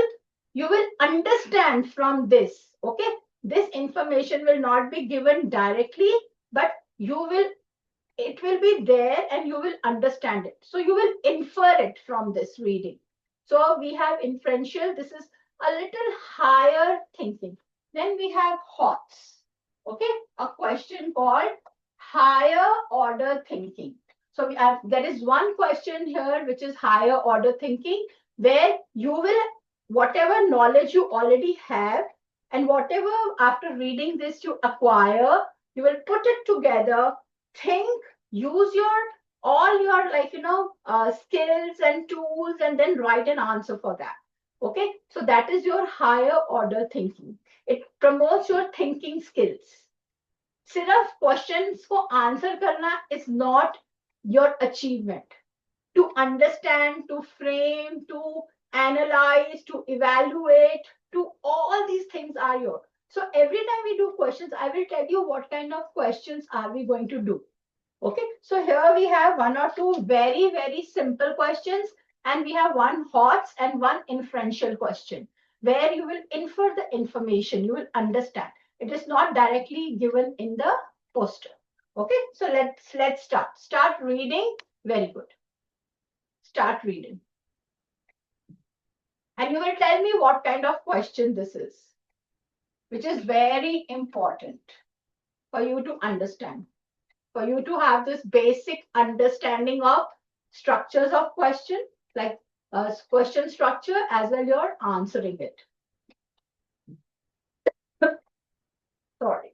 You will understand from this. Okay, this information will not be given directly, but it will be there and you will understand it. So you will infer it from this reading. So we have inferential. This is a little higher thinking. Then we have HOTS. Okay, a question called higher order thinking. So we have, there is one question here which is higher order thinking, where you will, whatever knowledge you already have and whatever after reading this you acquire, you will put it together, think, use your all your skills and tools, and then write an answer for that. Okay, so that is your higher order thinking. It promotes your thinking skills. सिर्फ questions को answer करना is not your achievement. To understand, to frame, to analyze, to evaluate, to all these things are yours. So every time we do questions, I will tell you what kind of questions are we going to do. Okay, so here we have one or two very, very simple questions, and we have one HOTS and one inferential question, where you will infer the information, you will understand. It is not directly given in the poster. Okay, so let's start. Start reading. Very good. Start reading. And you will tell me what kind of question this is, which is very important for you to understand. For you to have this basic understanding of structures of question, like question structure, as well you're answering it. Sorry.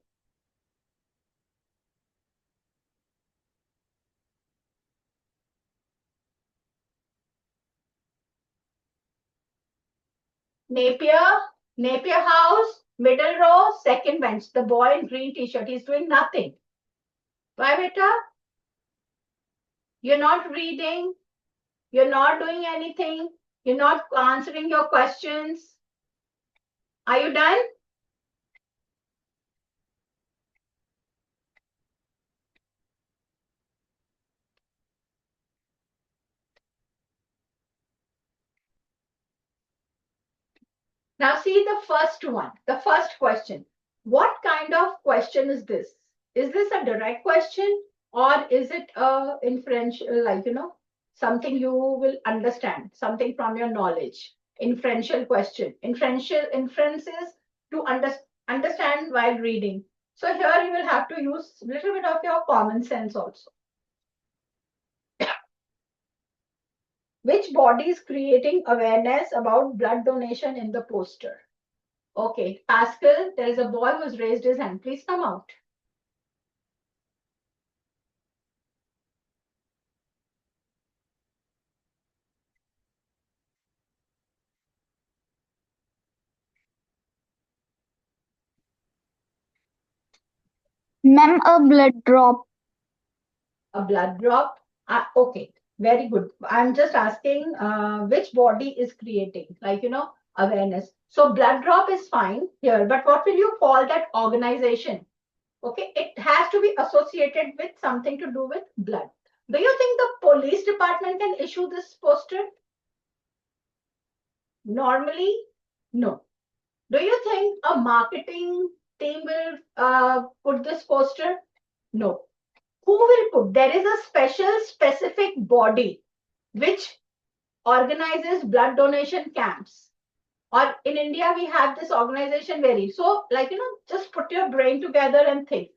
Napier House, middle row, second bench. The boy in green t-shirt, he's doing nothing. Why, beta? You're not reading. You're not doing anything. You're not answering your questions. Are you done? Now see the first one, the first question. What kind of question is this? Is this a direct question or is it a inferential, like, something you will understand, something from your knowledge? Inferential question. Inferences to understand while reading. So here you will have to use a little bit of your common sense also. Which body is creating awareness about blood donation in the poster? Okay, Pascal, there is a boy who has raised his hand. Please come out. Ma'am, a blood drop. A blood drop. Okay, very good. I'm just asking which body is creating, like, awareness. So blood drop is fine here, but what will you call that organization? Okay, it has to be associated with something to do with blood. Do you think the police department can issue this poster? Normally, no. Do you think a marketing team will put this poster? No. Who will put? There is a specific body which organizes blood donation camps. Or in India, we have this organization very. So, like, just put your brain together and think.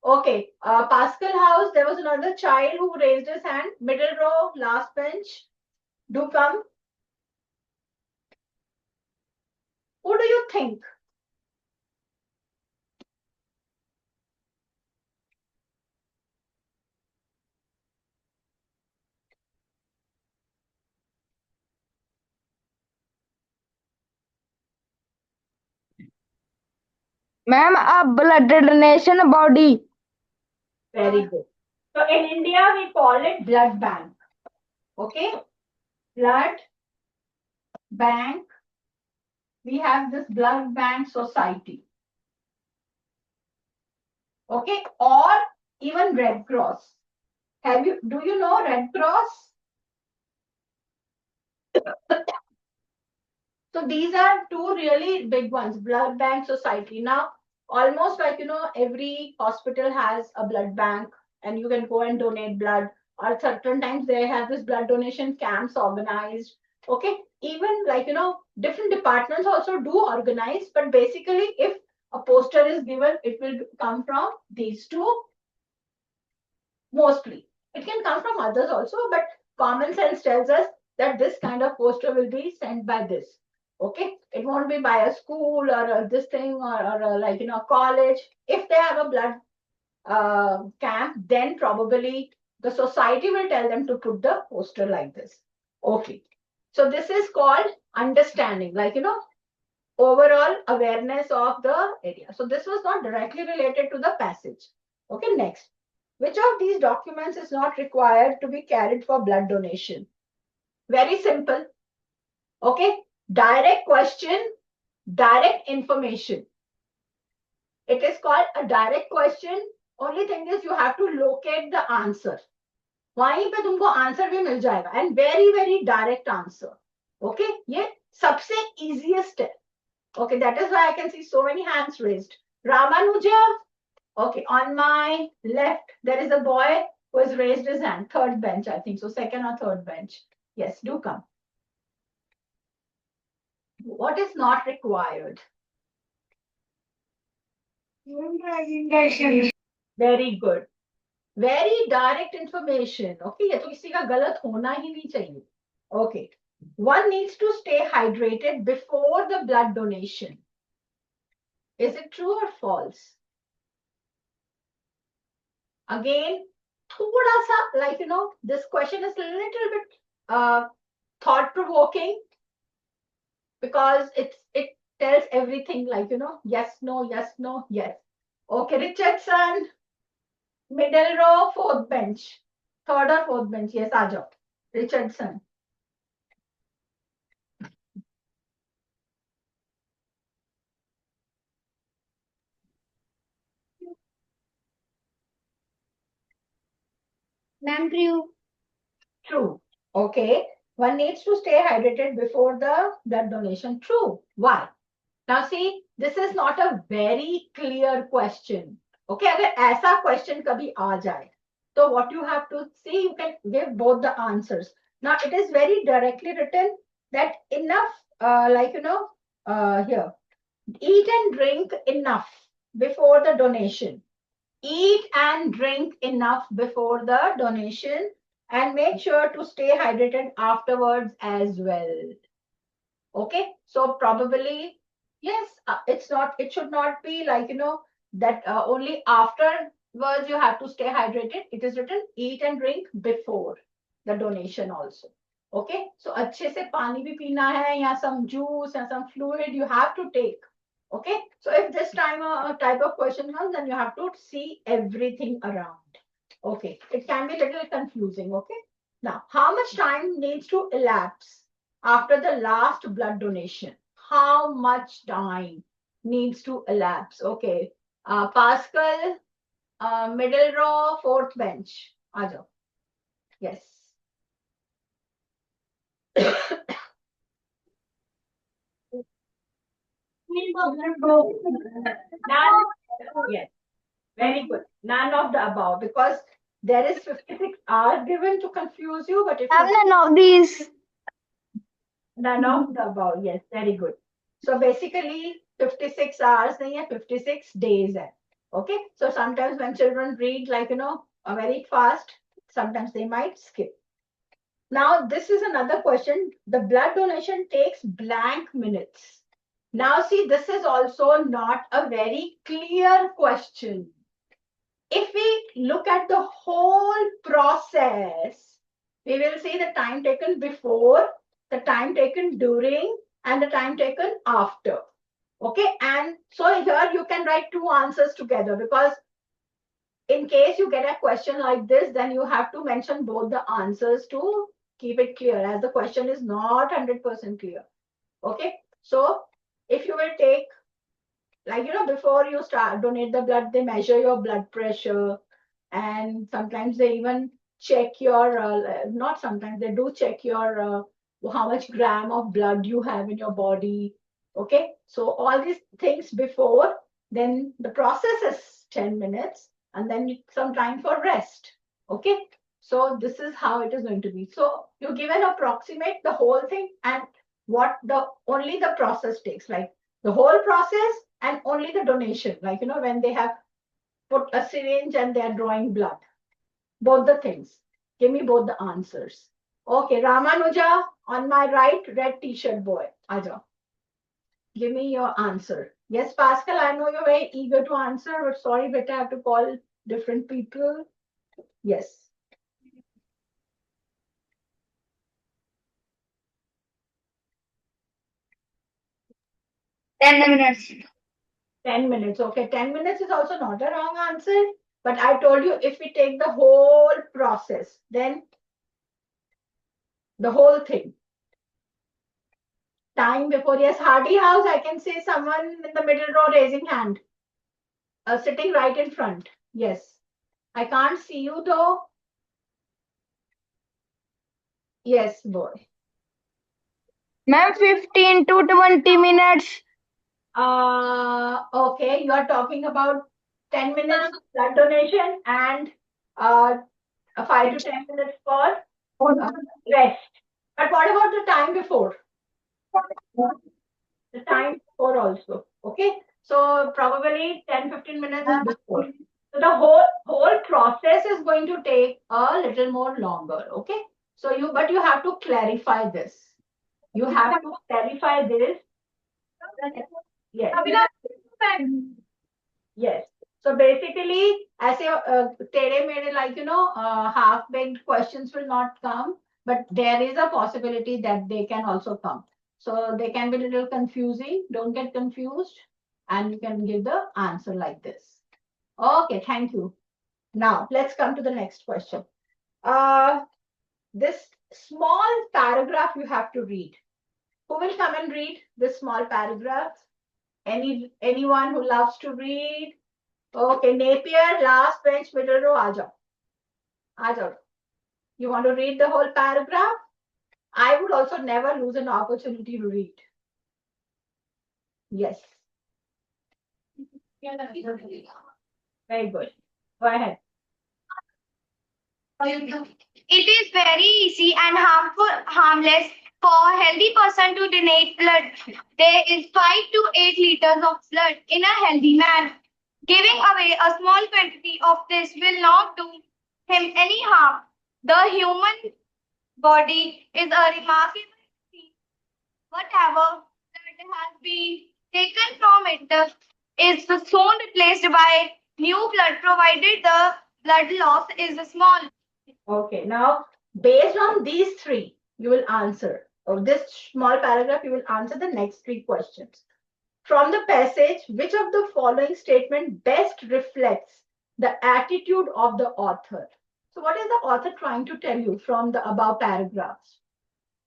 Okay, Pascal House, there was another child who raised his hand. Middle row, last bench. Do come. Who do you think? Ma'am, a blood donation body. Very good. So in India, we call it blood bank. Okay? Blood bank. We have this blood bank society. Okay? Or even Red Cross. Do you know Red Cross? So these are two really big ones, blood bank society. Now, almost like, every hospital has a blood bank and you can go and donate blood. Or certain times they have this blood donation camps organized. Okay. Even like, different departments also do organize. But basically, if a poster is given, it will come from these two mostly. It can come from others also, but common sense tells us that this kind of poster will be sent by this. Okay, it won't be by a school or this thing or like college. If they have a blood camp, then probably the society will tell them to put the poster like this. Okay, so this is called understanding, like overall awareness of the area. So this was not directly related to the passage. Okay, next. Which of these documents is not required to be carried for blood donation? Very simple. Okay, direct question, direct information. It is called a direct question. Only thing is you have to locate the answer. वहीं पे तुमको answer भी मिल जाएगा and very direct answer. Okay, ये सबसे easiest है. Okay, that is why I can see so many hands raised. Ramanuja. Okay, on my left, there is a boy who has raised his hand. Third bench, I think. So second or third bench. Yes, do come. What is not required? Very good. Very direct information. Okay, ये तो किसी का गलत होना ही नहीं चाहिए. Okay. One needs to stay hydrated before the blood donation. Is it true or false? Again, thoda sa, like, this question is a little bit thought-provoking because it tells everything, like, yes, no, yes, no, yes. Okay, Richardson. Middle row, fourth bench. Third or fourth bench. Yes, Ajo. Richardson. Ma'am, true. True. Okay. One needs to stay hydrated before the blood donation. True. Why? Now see, this is not a very clear question. Okay, अगर ऐसा question कभी आ जाए, so what you have to see, you can give both the answers. Now it is very directly written that enough, here, eat and drink enough before the donation. Eat and drink enough before the donation and make sure to stay hydrated afterwards as well. Okay, so probably, yes, it should not be like, that only afterwards you have to stay hydrated. It is written eat and drink before the donation also. Okay, so अच्छे से पानी भी पीना है या some juice या some fluid you have to take. Okay, so if this time a type of question comes, then you have to see everything around. Okay, it can be a little confusing. Okay, now how much time needs to elapse after the last blood donation? How much time needs to elapse? Okay, Pascal, middle row, fourth bench. Ajo. Yes. None. Yes. Very good. None of the above, because there is 56 hours given to confuse you, but if you None of these. none of the above, yes, very good. So basically 56 hours nahi hai, 56 days hai. Okay, so sometimes when children read like very fast, sometimes they might skip. Now this is another question. The blood donation takes blank minutes. Now see, this is also not a very clear question. If we look at the whole process, we will see the time taken before, the time taken during, and the time taken after. Okay, and so here you can write two answers together, because in case you get a question like this, then you have to mention both the answers to keep it clear, as the question is not 100% clear. Okay, so if you will take, like, before you start donate the blood, they measure your blood pressure, and sometimes they even check your, not sometimes, they do check your, how much gram of blood you have in your body. Okay, so all these things before, then the process is 10 minutes, and then some time for rest. Okay, so this is how it is going to be. So you give an approximate the whole thing, and what the only the process takes, like the whole process and only the donation, like when they have put a syringe and they are drawing blood. Both the things. Give me both the answers. Okay, Ramanuja, on my right, red t-shirt boy. Aja. Give me your answer. Yes, Pascal, I know you're very eager to answer, but sorry, but I have to call different people. Yes. Ten minutes. 10 minutes. Okay, 10 minutes is also not a wrong answer. But I told you, if we take the whole process, then the whole thing. Time before, yes, Hardy House, I can see someone in the middle row raising hand. Sitting right in front. Yes. I can't see you though. Yes, boy. Ma'am, 15 to 20 minutes. Okay, you are talking about 10 minutes blood donation and 5 to 10 minutes for rest. But what about the time before? The time before also. Okay, so probably 10-15 minutes before. So the whole process is going to take a little more longer. Okay, so but you have to clarify this. You have to clarify this. Yes. Yes. So basically, as a tere mere, like half-baked questions will not come, but there is a possibility that they can also come. So they can be a little confusing. Don't get confused, and you can give the answer like this. Okay, thank you. Now, let's come to the next question. This small paragraph you have to read. Who will come and read this small paragraph? Anyone who loves to read? Okay, Napier, last bench, middle row, aa jao. You want to read the whole paragraph? I would also never lose an opportunity to read. Yes. Very good. Go ahead. It is very easy and harmless for a healthy person to donate blood. There is 5 to 8 liters of blood in a healthy man. Giving away a small quantity of this will not do him any harm. The human body is a remarkable thing. Whatever blood has been taken from it is soon replaced by new blood provided the blood loss is small. Okay, now based on these three, you will answer, or this small paragraph, you will answer the next three questions. From the passage, which of the following statement best reflects the attitude of the author? So, what is the author trying to tell you from the above paragraphs?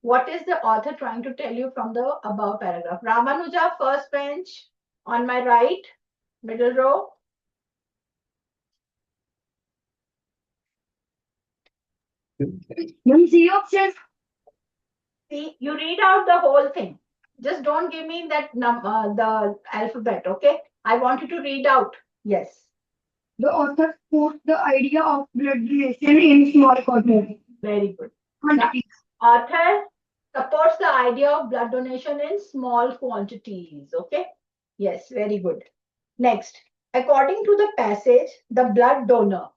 What is the author trying to tell you from the above paragraph? Ramanuja, first bench, on my right, middle row. See options. See, you read out the whole thing. Just don't give me that the alphabet, okay? I want you to read out. Yes. The author put the idea of blood relation in small quantities. Very good. The author supports the idea of blood donation in small quantities. Okay. Yes, very good. Next, according to the passage, the blood donor.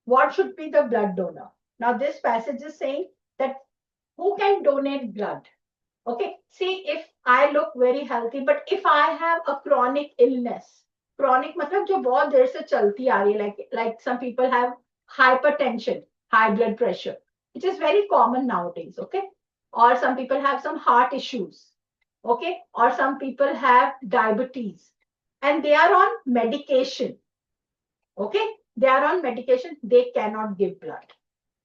What should be the blood donor? Now, this passage is saying that who can donate blood? Okay. See, if I look very healthy, but if I have a chronic illness, chronic मतलब जो बहुत देर से चलती आ रही है, like some people have hypertension, high blood pressure, which is very common nowadays. Okay. Or some people have some heart issues. Okay. Or some people have diabetes and they are on medication. Okay. They are on medication. They cannot give blood.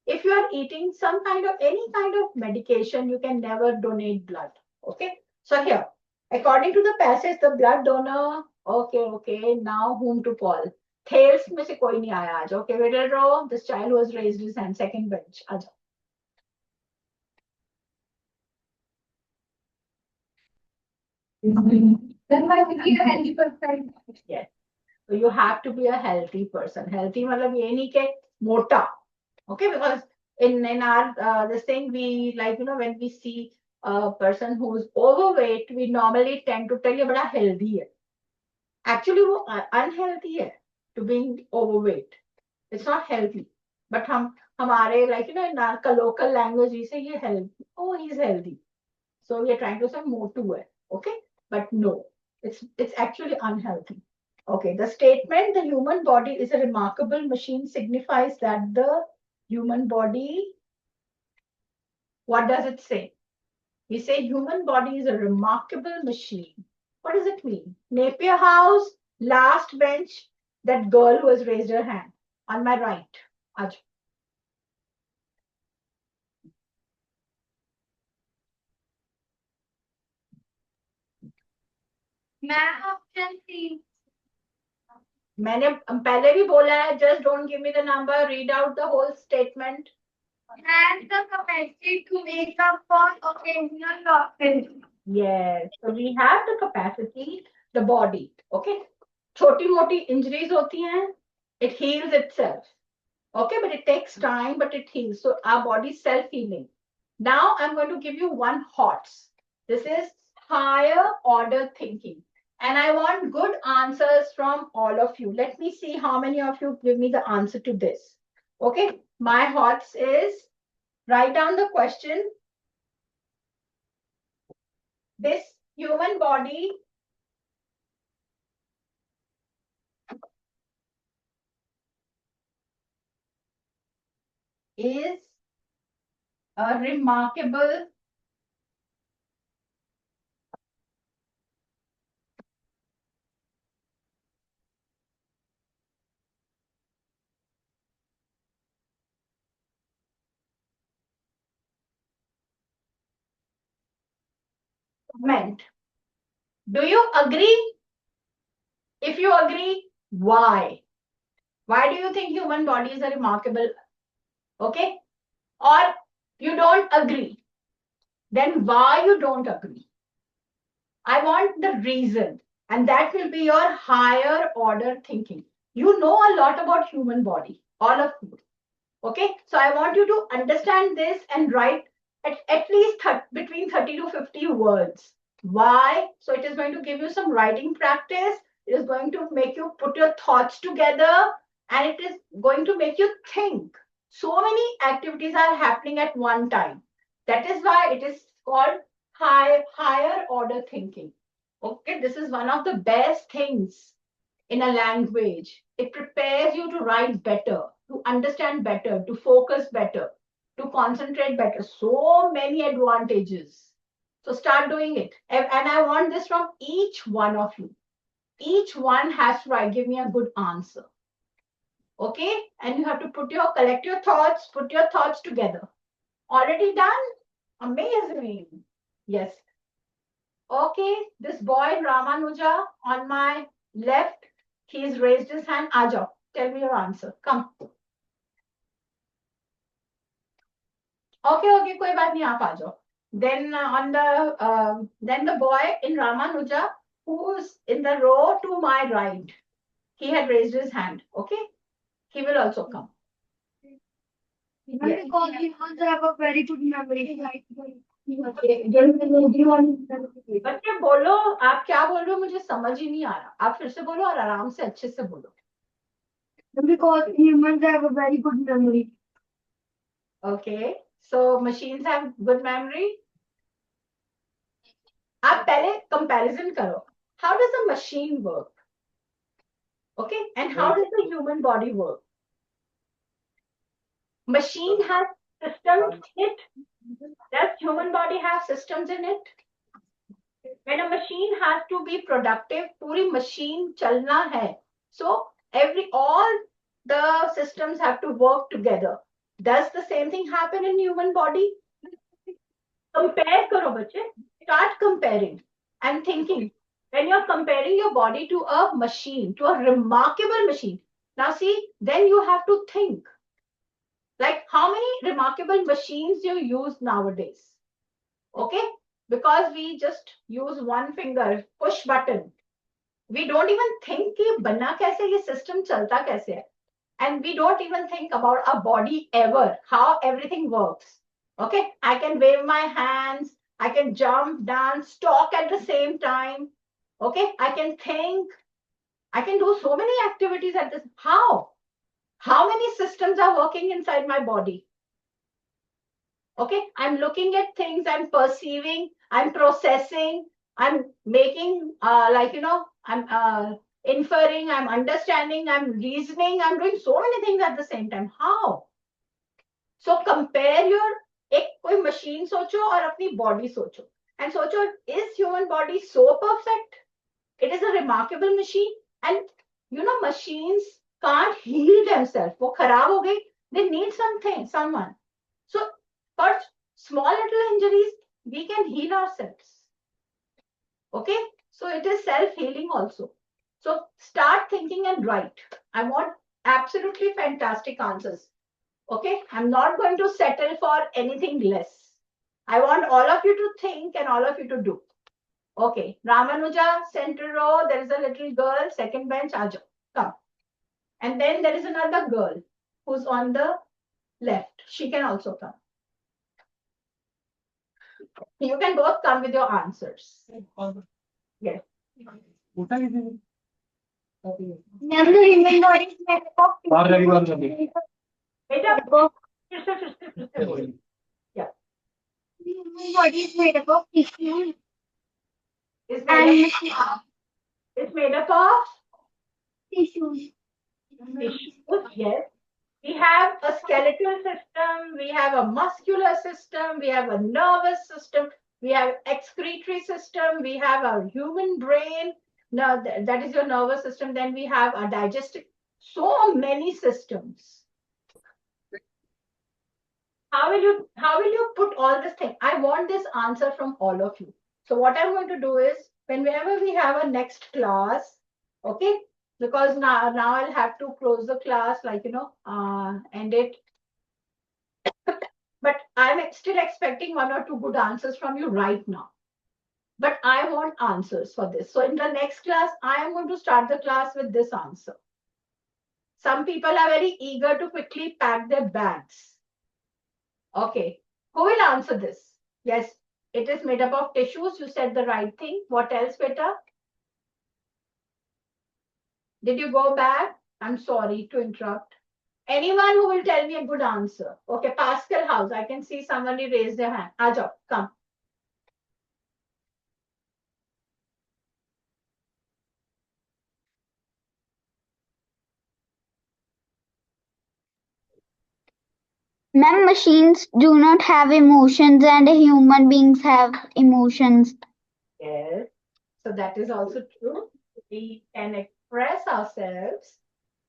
If you are eating some kind of any kind of medication, you can never donate blood. Okay. So here, according to the passage, the blood donor. Okay. Now whom to call? Thales में से कोई नहीं आया आज. Okay, middle row. This child was raised his hand. Second bench. आजा. Then why would be a healthy person? Yes. So you have to be a healthy person. Healthy मतलब ये नहीं कि मोटा. Okay, because in our this thing we like when we see a person who's overweight, we normally tend to tell you बड़ा healthy है. Actually वो unhealthy है to being overweight. It's not healthy. But हम हमारे like in our local language we say ये healthy. Oh, he's healthy. So we are trying to say मोटू है. Okay, but no, it's actually unhealthy. Okay, the statement the human body is a remarkable machine signifies that the human body, what does it say? We say human body is a remarkable machine. What does it mean? Napier House, last bench, that girl who has raised her hand on my right. Aj. मैं option C. मैंने पहले भी बोला है, just don't give me the number, read out the whole statement. Has the capacity to make up for occasional losses. Yes, so we have the capacity, the body, okay? छोटी मोटी injuries होती हैं, it heals itself. Okay, but it takes time, but it heals. So our body is self-healing. Now I'm going to give you one HOTS. This is higher order thinking. And I want good answers from all of you. Let me see how many of you give me the answer to this. Okay, my HOTS is write down the question. This human body is a remarkable meant. Do you agree? If you agree, why? Why do you think human body is a remarkable? Okay? Or you don't agree, then why you don't agree? I want the reason, and that will be your higher order thinking. You know a lot about human body, all of you. Okay, so I want you to understand this and write at least between 30 to 50 words. Why? So it is going to give you some writing practice. It is going to make you put your thoughts together, and it is going to make you think. So many activities are happening at one time. That is why it is called higher order thinking. Okay, this is one of the best things in a language. It prepares you to write better, to understand better, to focus better, to concentrate better. So many advantages. So start doing it. And I want this from each one of you. Each one has to write, give me a good answer. Okay? And you have to collect your thoughts, put your thoughts together. Already done? Amazing. Yes. Okay, this boy Ramanuja on my left, he's raised his hand. Ajo, tell me your answer. Come. Okay, koi baat nahi, aap aa jao. Then then the boy in Ramanuja, who's in the row to my right, he had raised his hand. Okay, he will also come. Because humans have a very good memory. बच्चे बोलो, आप क्या बोल रहे हो मुझे समझ ही नहीं आ रहा. आप फिर से बोलो और आराम से अच्छे से बोलो. Because humans have a very good memory. Okay, so machines have good memory. आप पहले comparison करो. How does a machine work? Okay, and how does the human body work? Machine has systems in it. Does human body have systems in it? When a machine has to be productive, पूरी machine चलना है. So all the systems have to work together. Does the same thing happen in human body? Compare करो बच्चे. Start comparing and thinking. When you're comparing your body to a machine, to a remarkable machine. Now see, then you have to think. Like how many remarkable machines you use nowadays? Okay? Because we just use one finger, push button. We don't even think कि बना कैसे ये system चलता कैसे है. And we don't even think about our body ever, how everything works. Okay? I can wave my hands, I can jump, dance, talk at the same time. Okay? I can think, I can do so many activities at this. How? How many systems are working inside my body? Okay, I'm looking at things, I'm perceiving, I'm processing, I'm making, I'm inferring, I'm understanding, I'm reasoning, I'm doing so many things at the same time. How? So compare your, एक कोई machine सोचो और अपनी body सोचो. And सोचो, is human body so perfect? It is a remarkable machine. And machines can't heal themselves. वो खराब हो गई. They need someone. So for small little injuries, we can heal ourselves. Okay, so it is self-healing also. So start thinking and write. I want absolutely fantastic answers. Okay, I'm not going to settle for anything less. I want all of you to think and all of you to do. Okay, Ramanuja, center row, there is a little girl, second bench, Ajo, come. And then there is another girl who's on the left. She can also come. You can both come with your answers. Yes. Human body is made up of Yeah. human body is made up of tissues It's and made up of tissues. tissues. Yes. We have a skeletal system, we have a muscular system, we have a nervous system, we have excretory system, we have our human brain. Now that is your nervous system. Then we have a digestive. So many systems. How will you put all this thing? I want this answer from all of you. So what I'm going to do is, whenever we have a next class, okay, because now I'll have to close the class, like, end it. But I'm still expecting 1 or 2 good answers from you right now. But I want answers for this. So in the next class, I am going to start the class with this answer. Some people are very eager to quickly pack their bags. Okay, who will answer this? Yes, it is made up of tissues. You said the right thing. What else, beta? Did you go back? I'm sorry to interrupt. Anyone who will tell me a good answer? Okay, Pascal House. I can see somebody raise their hand. Ajo, come. Ma'am, machines do not have emotions and human beings have emotions. Yes. So that is also true. We can express ourselves.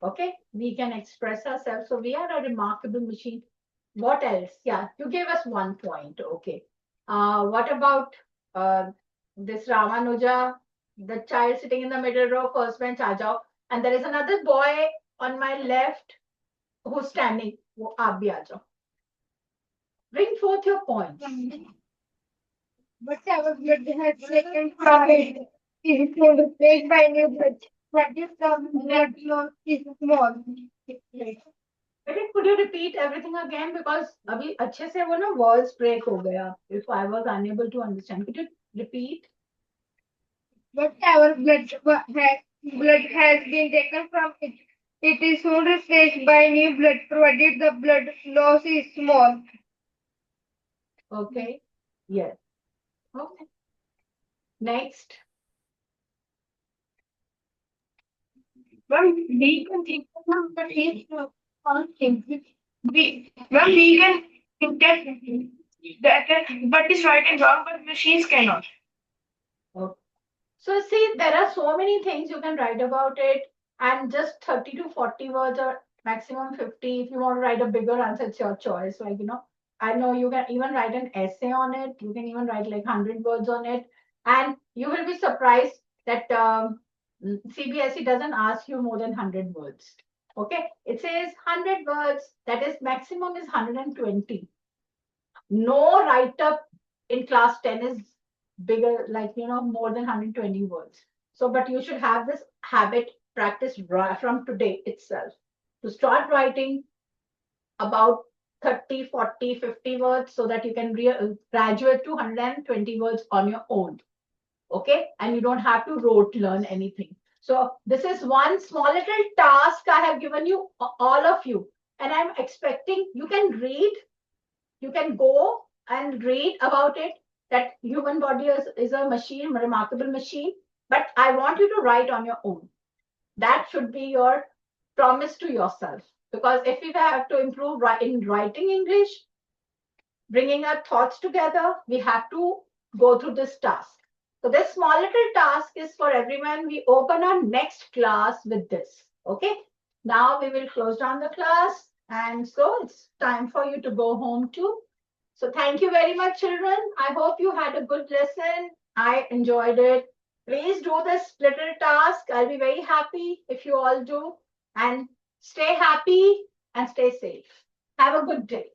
Okay, we can express ourselves. So we are a remarkable machine. What else? Yeah, you gave us 1 point. Okay. What about this Ramanuja, the child sitting in the middle row, first bench, Ajao, and there is another boy on my left who's standing. वो आप भी आ जाओ. Bring forth your points. But our blood has second pride. Is replaced by new blood. That is the blood loss is small. बेटे, could you repeat everything again, because अभी अच्छे से वो ना words break हो गया. If I was unable to understand, could you repeat? But our blood has been taken from it. It is soon replaced by new blood, provided the blood loss is small. Okay. Yes. Okay. Next. When we can think of the things all things, when we can think that but is right and wrong, but machines cannot. Okay. So see, there are so many things you can write about it, and just 30 to 40 words or maximum 50. If you want to write a bigger answer, it's your choice. Like, I know you can even write an essay on it. You can even write like 100 words on it. And you will be surprised that CBSE doesn't ask you more than 100 words. Okay, it says 100 words, that is maximum is 120. No write up in class 10 is bigger, like, more than 120 words. So, but you should have this habit practice from today itself to start writing about 30, 40, 50 words so that you can graduate to 120 words on your own. Okay, and you don't have to rote learn anything. So this is one small little task I have given you, all of you, and I'm expecting you can read, you can go and read about it, that human body is a machine, a remarkable machine, but I want you to write on your own. That should be your promise to yourself, because if we have to improve in writing English, bringing our thoughts together, we have to go through this task. So this small little task is for everyone. We open our next class with this. Okay. Now we will close down the class. And so it's time for you to go home too. So thank you very much, children. I hope you had a good lesson. I enjoyed it. Please do this little task. I'll be very happy if you all do. And stay happy and stay safe. Have a good day.